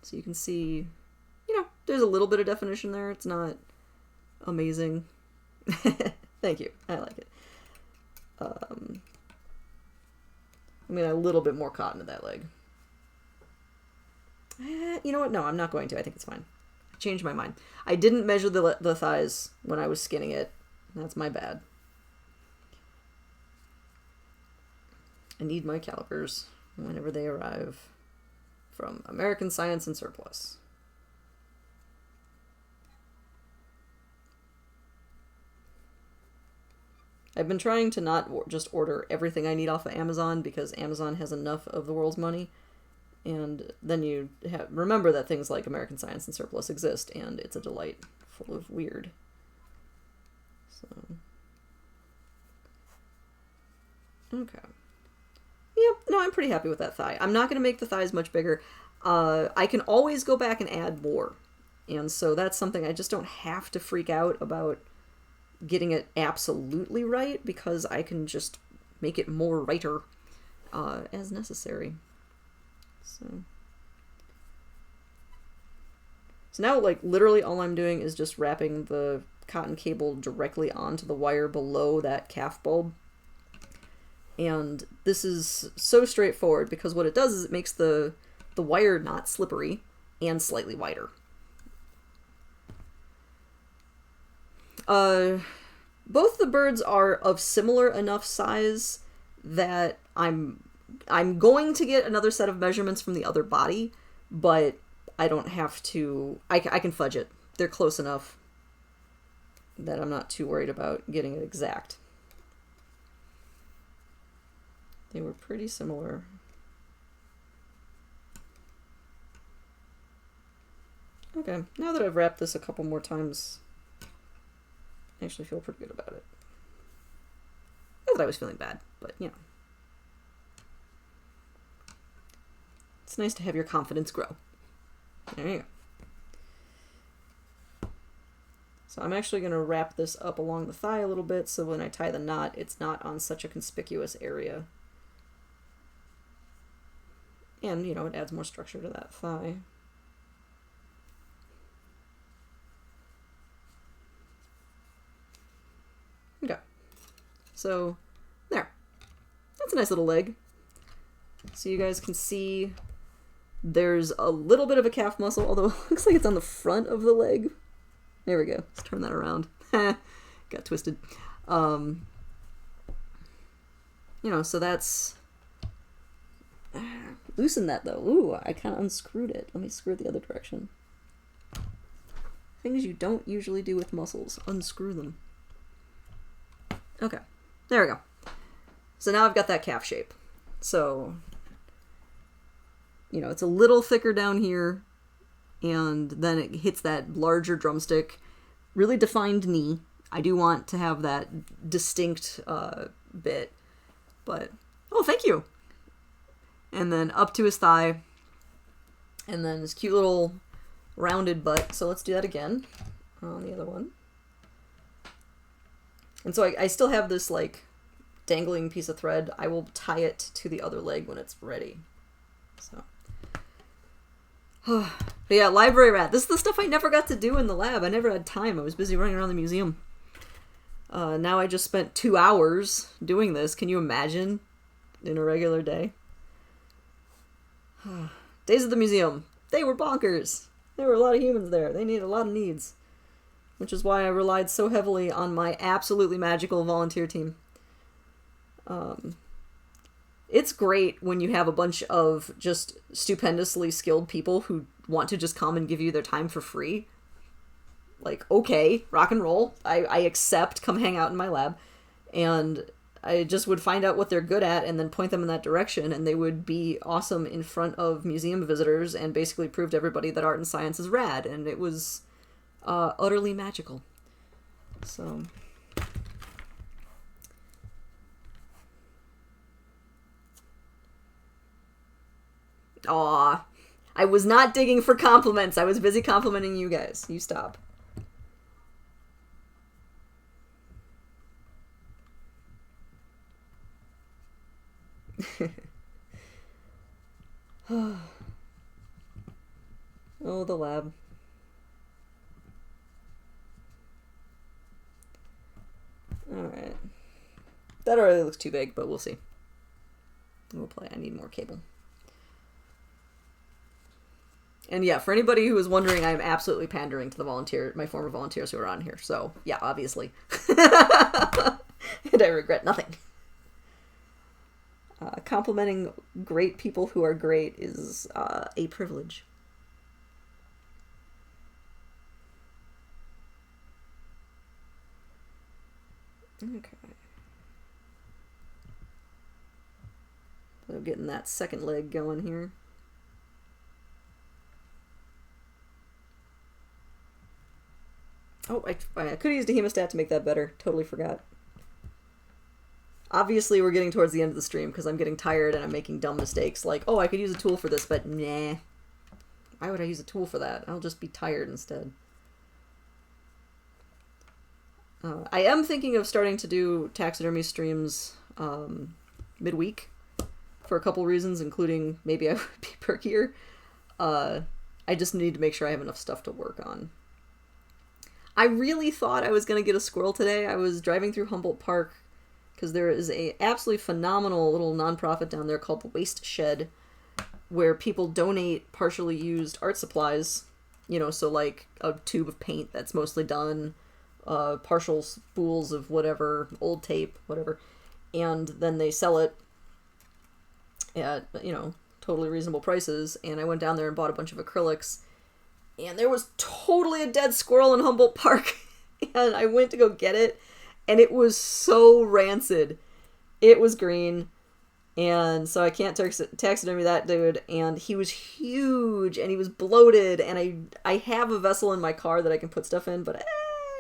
A: So you can see, you know, there's a little bit of definition there. It's not amazing. Thank you. I like it. I'm going to add a little bit more cotton to that leg. You know what? No, I'm not going to. I think it's fine. I changed my mind. I didn't measure the thighs when I was skinning it. That's my bad. I need my calipers whenever they arrive from American Science and Surplus. I've been trying to not just order everything I need off of Amazon because Amazon has enough of the world's money. And then you remember that things like American Science and Surplus exist, and it's a delight full of weird. So, okay. Yep, no, I'm pretty happy with that thigh. I'm not going to make the thighs much bigger. I can always go back and add more. And so that's something I just don't have to freak out about getting it absolutely right, because I can just make it more righter as necessary. So now, like, literally all I'm doing is just wrapping the cotton cable directly onto the wire below that calf bulb. And this is so straightforward because what it does is it makes the wire not slippery and slightly wider. Both the birds are of similar enough size that I'm going to get another set of measurements from the other body, but I don't have to. I can fudge it. They're close enough that I'm not too worried about getting it exact. They were pretty similar. Okay, now that I've wrapped this a couple more times, I actually feel pretty good about it. Not that I was feeling bad, but you know. It's nice to have your confidence grow. There you go. So I'm actually going to wrap this up along the thigh a little bit so when I tie the knot, it's not on such a conspicuous area. And, you know, it adds more structure to that thigh. Okay. So, there. That's a nice little leg. So you guys can see there's a little bit of a calf muscle, although it looks like it's on the front of the leg. There we go. Let's turn that around. Got twisted. You know, so that's... Loosen that, though. Ooh, I kind of unscrewed it. Let me screw it the other direction. Things you don't usually do with muscles. Unscrew them. Okay. There we go. So now I've got that calf shape. So, you know, it's a little thicker down here, and then it hits that larger drumstick. Really defined knee. I do want to have that distinct bit. But, oh, thank you! And then up to his thigh, and then his cute little rounded butt. So let's do that again on the other one. And so I still have this, like, dangling piece of thread. I will tie it to the other leg when it's ready. So. But yeah, library rat. This is the stuff I never got to do in the lab. I never had time. I was busy running around the museum. Now I just spent 2 hours doing this. Can you imagine? In a regular day. Days of the museum. They were bonkers. There were a lot of humans there. They needed a lot of needs. which is why I relied so heavily on my absolutely magical volunteer team. It's great when you have a bunch of just stupendously skilled people who want to just come and give you their time for free. Like, okay, rock and roll. I accept, come hang out in my lab. And I just would find out what they're good at and then point them in that direction, and they would be awesome in front of museum visitors and basically prove to everybody that art and science is rad, and it was utterly magical. So... Aw. I was not digging for compliments. I was busy complimenting you guys. You stop. Oh, the lab. Alright. That already looks too big, but we'll see. We'll play. I need more cable. And yeah, for anybody who is wondering, I'm absolutely pandering to the my former volunteers who are on here. So, yeah, obviously. And I regret nothing. Complimenting great people who are great is a privilege. Okay. So getting that second leg going here. Oh, I could have used a hemostat to make that better. Totally forgot. Obviously, we're getting towards the end of the stream because I'm getting tired and I'm making dumb mistakes. Like, oh, I could use a tool for this, but nah. Why would I use a tool for that? I'll just be tired instead. I am thinking of starting to do taxidermy streams midweek for a couple reasons, including maybe I would be perkier. I just need to make sure I have enough stuff to work on. I really thought I was going to get a squirrel today. I was driving through Humboldt Park because there is a absolutely phenomenal little nonprofit down there called the Waste Shed where people donate partially used art supplies, you know, so like a tube of paint that's mostly done, partial spools of whatever, old tape, whatever, and then they sell it at, you know, totally reasonable prices. And I went down there and bought a bunch of acrylics. And there was totally a dead squirrel in Humboldt Park. And I went to go get it. And it was so rancid. It was green. And so I can't taxidermy that dude. And he was huge. And he was bloated. And I have a vessel in my car that I can put stuff in. But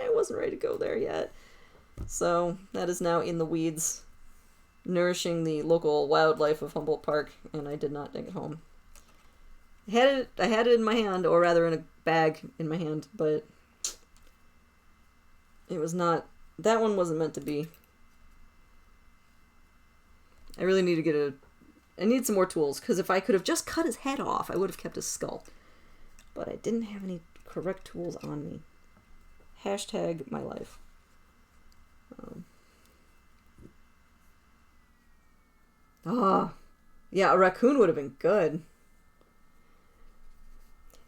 A: I wasn't ready to go there yet. So that is now in the weeds. Nourishing the local wildlife of Humboldt Park. And I did not take it home. I had it in my hand, or rather in a bag in my hand, but it was not, that one wasn't meant to be. I really need to get I need some more tools, because if I could have just cut his head off, I would have kept his skull. But I didn't have any correct tools on me. Hashtag my life. Yeah, a raccoon would have been good.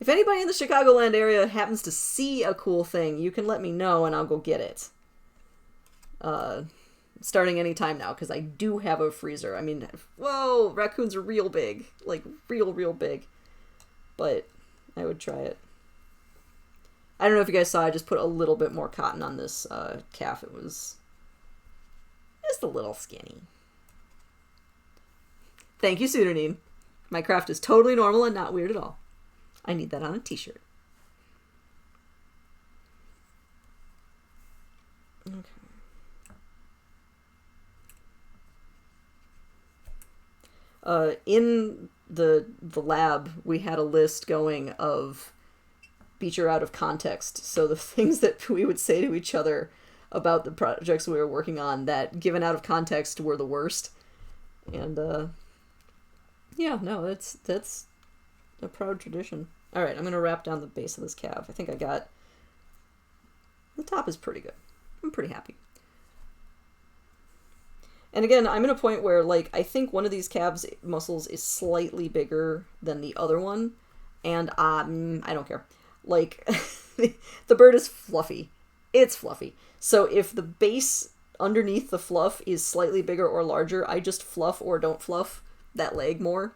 A: If anybody in the Chicagoland area happens to see a cool thing, you can let me know and I'll go get it. Starting any time now, because I do have a freezer. I mean, whoa, raccoons are real big. Like, real big. But I would try it. I don't know if you guys saw, I just put a little bit more cotton on this calf. It was just a little skinny. Thank you, Pseudonine. My craft is totally normal and not weird at all. I need that on a t-shirt. Okay. In the lab, we had a list going of feature out of context. So the things that we would say to each other about the projects we were working on that, given out of context, were the worst. And yeah, no, that's a proud tradition. All right, I'm going to wrap down the base of this calf. I think I got... The top is pretty good. I'm pretty happy. And again, I'm at a point where, like, I think one of these calves' muscles is slightly bigger than the other one. And I don't care. Like, the bird is fluffy. It's fluffy. So if the base underneath the fluff is slightly bigger or larger, I just fluff or don't fluff that leg more.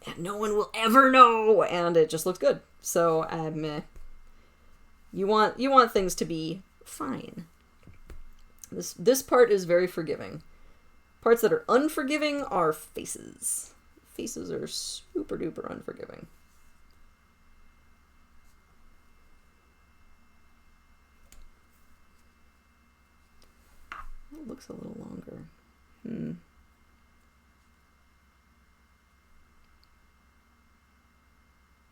A: And no one will ever know, and it just looks good. So, meh. You want things to be fine. This part is very forgiving. Parts that are unforgiving are faces. Faces are super duper unforgiving. It looks a little longer.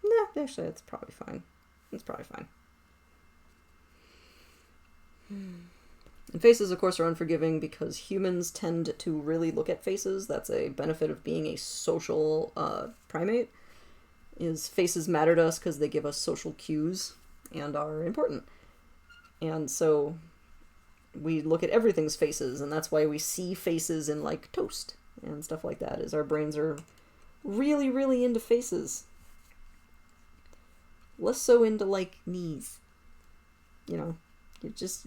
A: Nah, actually, that's probably fine. It's probably fine. And faces, of course, are unforgiving because humans tend to really look at faces. That's a benefit of being a social primate, is faces matter to us because they give us social cues and are important. And so we look at everything's faces, and that's why we see faces in, like, toast and stuff like that, is our brains are really, really into faces. Less so into, like, knees. You know, you're just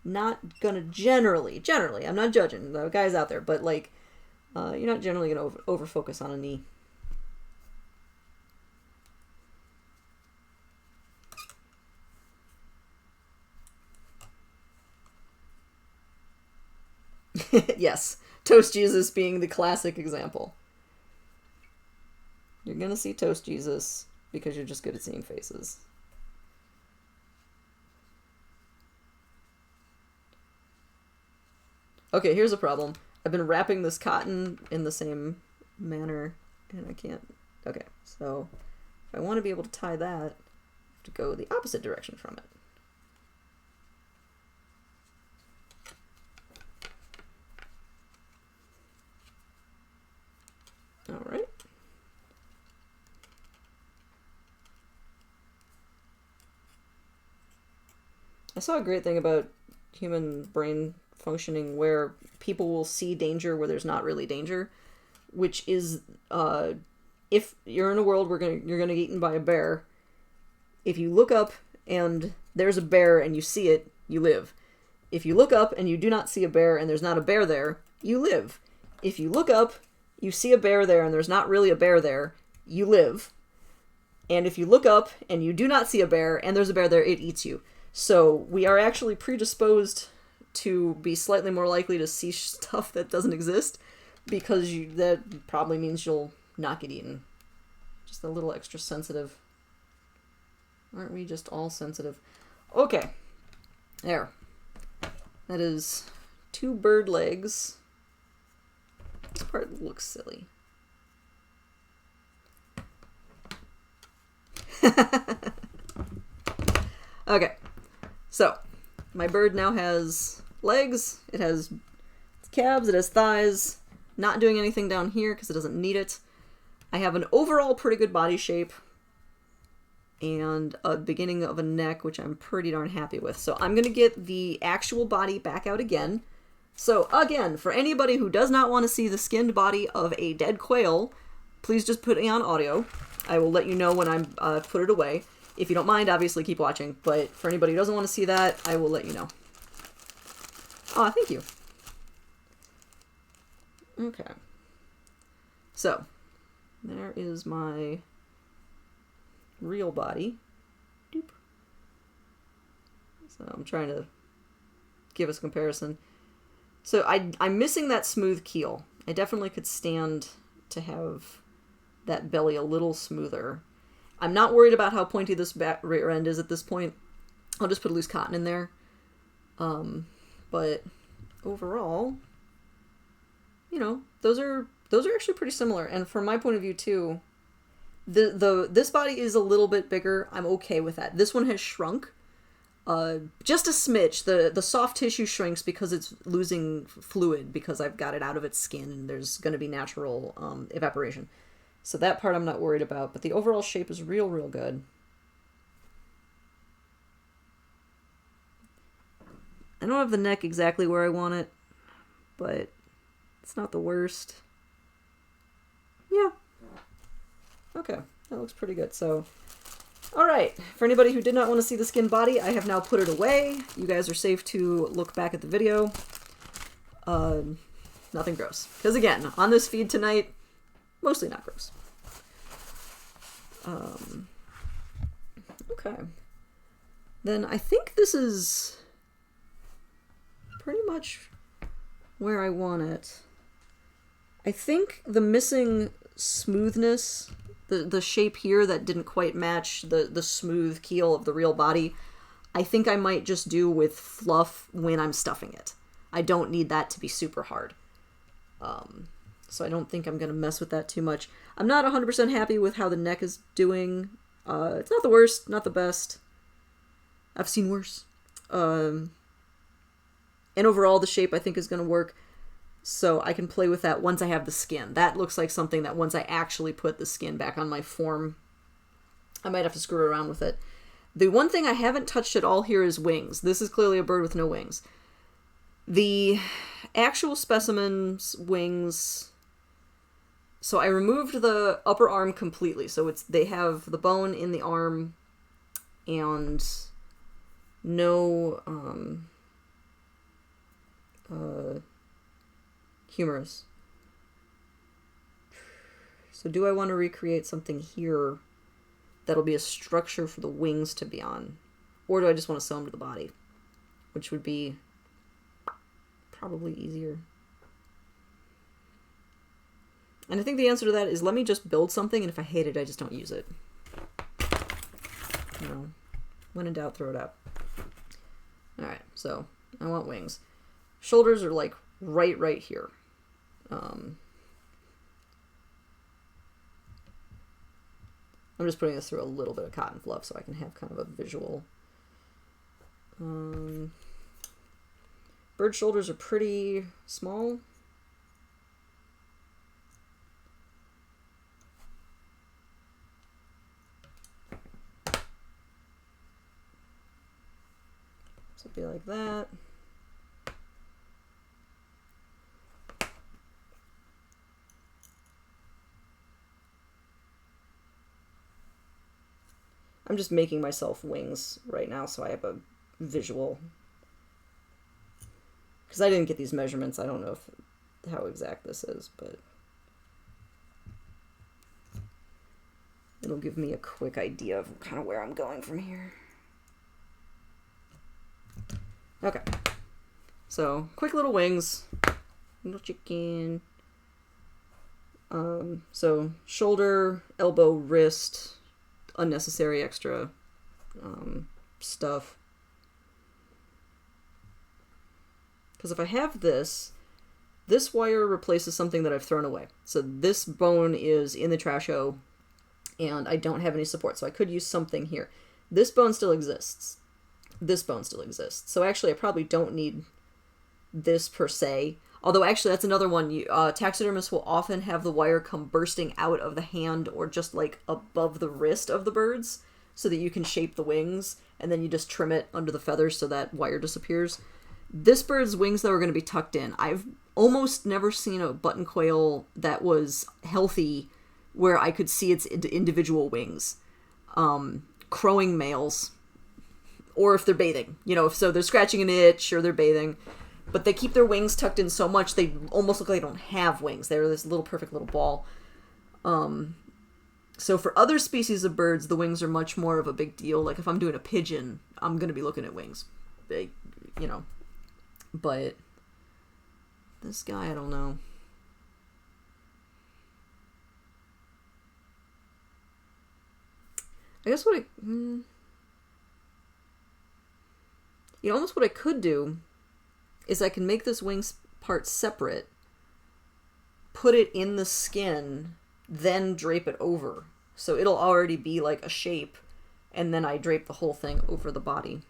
A: not gonna generally, I'm not judging the guys out there, but, like, you're not generally gonna over focus on a knee. Yes, Toast Jesus being the classic example. You're gonna see Toast Jesus because you're just good at seeing faces. Okay, here's a problem. I've been wrapping this cotton in the same manner, and I can't... Okay, so if I want to be able to tie that, I have to go the opposite direction from it. Alright. I saw a great thing about human brain functioning where people will see danger where there's not really danger, which is if you're in a world where you're gonna get eaten by a bear, if you look up and there's a bear and you see it, you live. If you look up and you do not see a bear and there's not a bear there, you live. If you look up, you see a bear there and there's not really a bear there, you live. And if you look up and you do not see a bear and there's a bear there, it eats you. So we are actually predisposed to be slightly more likely to see stuff that doesn't exist, because that probably means you'll not get eaten. Just a little extra sensitive. Aren't we just all sensitive? Okay. There. That is 2 bird legs. This part looks silly. Okay. So, my bird now has legs, it has calves, it has thighs, not doing anything down here because it doesn't need it. I have an overall pretty good body shape and a beginning of a neck, which I'm pretty darn happy with. So I'm going to get the actual body back out again. So again, for anybody who does not want to see the skinned body of a dead quail, please just put me on audio. I will let you know when I'm put it away. If you don't mind, obviously keep watching, but for anybody who doesn't want to see that, I will let you know. Oh, thank you. Okay. So, there is my real body. Doop. So I'm trying to give us a comparison. So I'm missing that smooth keel. I definitely could stand to have that belly a little smoother. I'm not worried about how pointy this rear end is at this point. I'll just put a loose cotton in there. But overall, you know, those are actually pretty similar. And from my point of view too, this body is a little bit bigger. I'm okay with that. This one has shrunk. Just a smidge. The soft tissue shrinks because it's losing fluid because I've got it out of its skin and there's going to be natural evaporation. So that part I'm not worried about, but the overall shape is real good. I don't have the neck exactly where I want it, but it's not the worst. Yeah. Okay, that looks pretty good. So Alright, for anybody who did not want to see the skin body, I have now put it away. You guys are safe to look back at the video. Nothing gross. Because again, on this feed tonight, mostly not gross. Okay. Then I think this is pretty much where I want it. I think the missing smoothness, the shape here that didn't quite match the smooth keel of the real body, I think I might just do with fluff when I'm stuffing it. I don't need that to be super hard. So I don't think I'm going to mess with that too much. I'm not 100% happy with how the neck is doing. It's not the worst, not the best. I've seen worse. And overall, the shape I think is going to work. So I can play with that once I have the skin. That looks like something that once I actually put the skin back on my form, I might have to screw around with it. The one thing I haven't touched at all here is wings. This is clearly a bird with no wings. The actual specimen's wings... So I removed the upper arm completely. So they have the bone in the arm and no humerus. So do I want to recreate something here that'll be a structure for the wings to be on? Or do I just want to sew them to the body? Which would be probably easier. And I think the answer to that is let me just build something, and if I hate it, I just don't use it. You know, when in doubt, throw it out. Alright, so I want wings. Shoulders are like right here. I'm just putting this through a little bit of cotton fluff so I can have kind of a visual. Bird shoulders are pretty small. So it'd be like that. I'm just making myself wings right now so I have a visual. Because I didn't get these measurements, I don't know how exact this is, but it'll give me a quick idea of kind of where I'm going from here. Okay, so quick little wings, little chicken. So shoulder, elbow, wrist, unnecessary extra stuff. Because if I have this wire replaces something that I've thrown away. So this bone is in the trasho, and I don't have any support, so I could use something here. This bone still exists. This bone still exists. So actually I probably don't need this per se. Although actually that's another one. Taxidermists will often have the wire come bursting out of the hand or just like above the wrist of the birds so that you can shape the wings, and then you just trim it under the feathers so that wire disappears. This bird's wings, though, are going to be tucked in. I've almost never seen a button quail that was healthy where I could see its individual wings. Crowing males, or if they're bathing, you know, if so they're scratching an itch or they're bathing, but they keep their wings tucked in so much they almost look like they don't have wings. They're this little perfect little ball. So for other species of birds, the wings are much more of a big deal. Like if I'm doing a pigeon, I'm going to be looking at wings. They, you know, but this guy, I don't know. I guess what almost what I could do is I can make this wings part separate, put it in the skin, then drape it over. So it'll already be like a shape, and then I drape the whole thing over the body.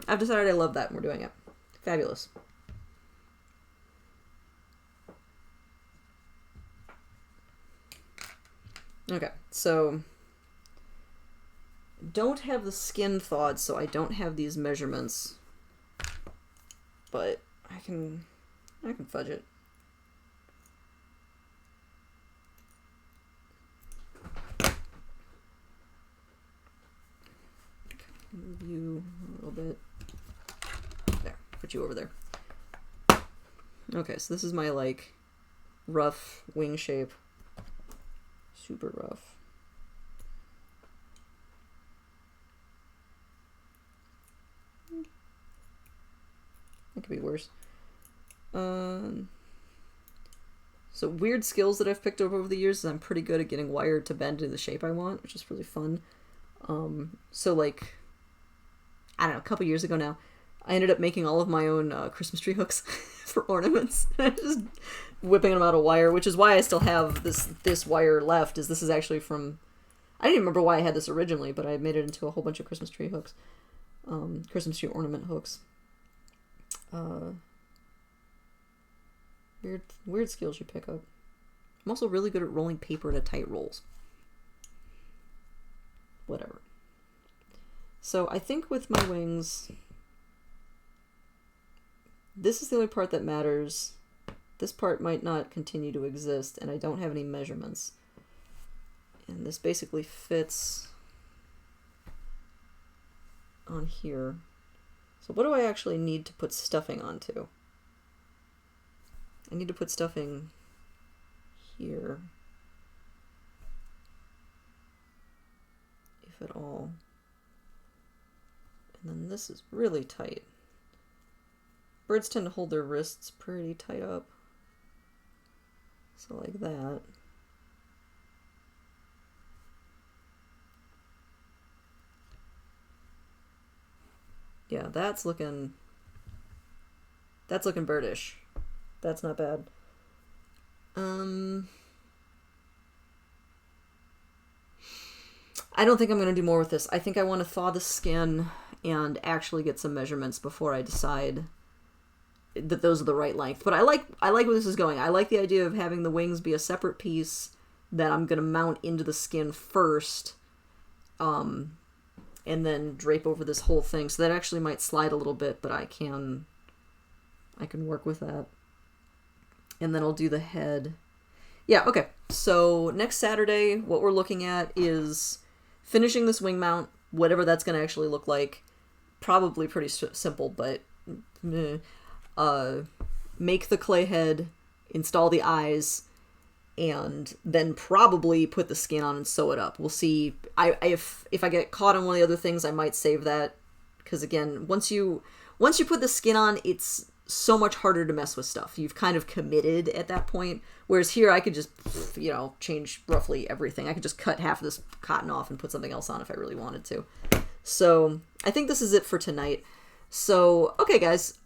A: I've decided I love that, and we're doing it. Fabulous. Okay, so don't have the skin thawed, so I don't have these measurements, but I can fudge it. move you a little bit. There, put you over there. Okay, so this is my, like, rough wing shape. Super rough. It could be worse. So weird skills that I've picked up over the years is I'm pretty good at getting wire to bend in the shape I want, which is really fun. So like, I don't know, a couple years ago now, I ended up making all of my own Christmas tree hooks for ornaments. Just whipping them out of wire, which is why I still have this wire left. This is actually from, I didn't even remember why I had this originally, but I made it into a whole bunch of Christmas tree hooks, Christmas tree ornament hooks. Weird skills you pick up. I'm also really good at rolling paper into tight rolls. Whatever. So I think with my wings, this is the only part that matters. This part might not continue to exist, and I don't have any measurements. And this basically fits on here. So what do I actually need to put stuffing onto? I need to put stuffing here, if at all. And then this is really tight. Birds tend to hold their wrists pretty tight up. So like that. Yeah, that's looking birdish. That's not bad. I don't think I'm going to do more with this. I think I want to thaw the skin and actually get some measurements before I decide that those are the right length. But I like where this is going. I like the idea of having the wings be a separate piece that I'm going to mount into the skin first, and then drape over this whole thing. So that actually might slide a little bit, but I can work with that. And then I'll do the head. Yeah, okay. So next Saturday, what we're looking at is finishing this wing mount, whatever that's going to actually look like. Probably pretty simple, but make the clay head, install the eyes, and then probably put the skin on and sew it up. We'll see. If I get caught on one of the other things, I might save that, because again, once you put the skin on, it's so much harder to mess with stuff. You've kind of committed at that point. Whereas here I could just, change roughly everything. I could just cut half of this cotton off and put something else on if I really wanted to. So I think this is it for tonight. So, okay guys,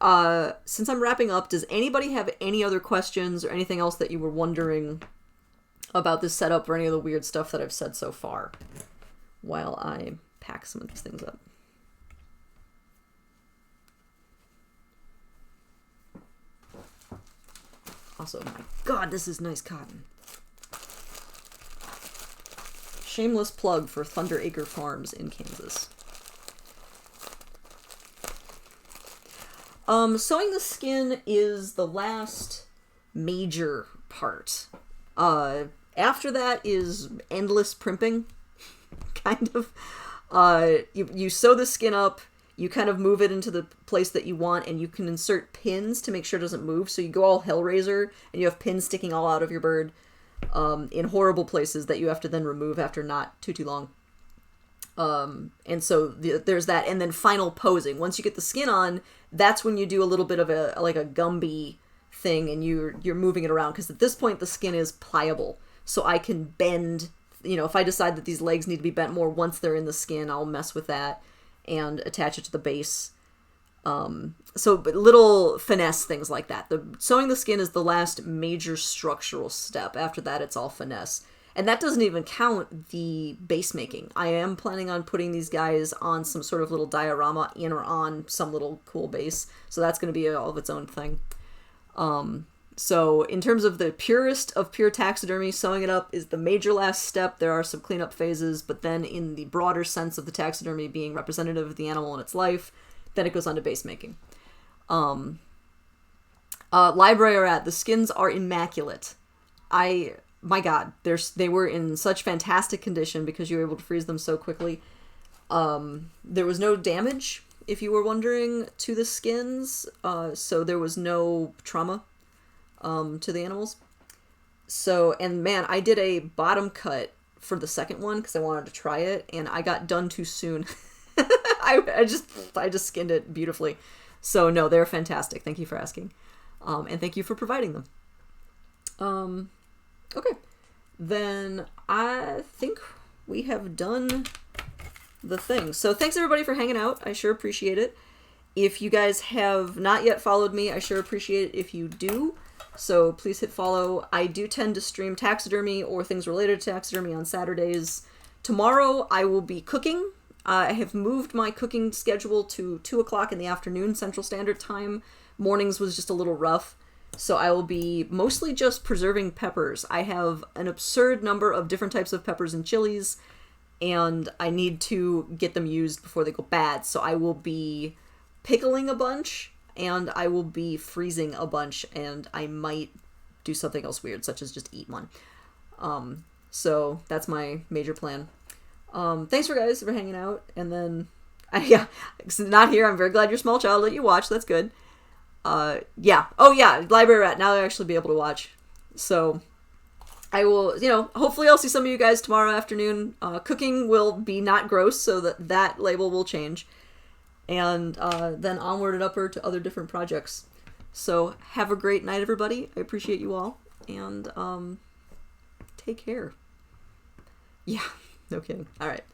A: since I'm wrapping up, does anybody have any other questions or anything else that you were wondering about this setup or any of the weird stuff that I've said so far while I pack some of these things up? Also, my God, this is nice cotton. Shameless plug for Thunder Acre Farms in Kansas. Sewing the skin is the last major part. After that is endless primping, kind of. You sew the skin up, you kind of move it into the place that you want, and you can insert pins to make sure it doesn't move. So you go all Hellraiser, and you have pins sticking all out of your bird in horrible places that you have to then remove after not too long. And so there's that, and then final posing. Once you get the skin on, that's when you do a little bit of a Gumby thing, and you're moving it around, because at this point the skin is pliable, so I can bend. If I decide that these legs need to be bent more once they're in the skin, I'll mess with that and attach it to the base. So little finesse things like that. Sewing the skin is the last major structural step. After that, it's all finesse. And that doesn't even count the base making. I am planning on putting these guys on some sort of little diorama in or on some little cool base. So that's going to be all of its own thing. So in terms of the purest of pure taxidermy, sewing it up is the major last step. There are some cleanup phases, but then in the broader sense of the taxidermy being representative of the animal in its life, then it goes on to base making. Library the skins are immaculate. My God, they were in such fantastic condition because you were able to freeze them so quickly. There was no damage, if you were wondering, to the skins, so there was no trauma to the animals. So, and man, I did a bottom cut for the second one because I wanted to try it, and I got done too soon. I just skinned it beautifully. So no, they're fantastic. Thank you for asking. And thank you for providing them. Okay. Then I think we have done the thing. So thanks everybody for hanging out. I sure appreciate it. If you guys have not yet followed me, I sure appreciate it if you do. So please hit follow. I do tend to stream taxidermy or things related to taxidermy on Saturdays. Tomorrow I will be cooking. I have moved my cooking schedule to 2 o'clock in the afternoon Central Standard Time. Mornings was just a little rough. So I will be mostly just preserving peppers. I have an absurd number of different types of peppers and chilies, and I need to get them used before they go bad. So I will be pickling a bunch, and I will be freezing a bunch, and I might do something else weird, such as just eat one. So that's my major plan. Thanks for guys for hanging out, and then, yeah, it's not here. I'm very glad your small child let you watch. That's good. Yeah. Oh yeah, Library Rat. Now I'll actually be able to watch. So I will, hopefully I'll see some of you guys tomorrow afternoon. Cooking will be not gross, so that label will change. And then onward and upward to other different projects. So have a great night, everybody. I appreciate you all. And take care. Yeah, no kidding. All right.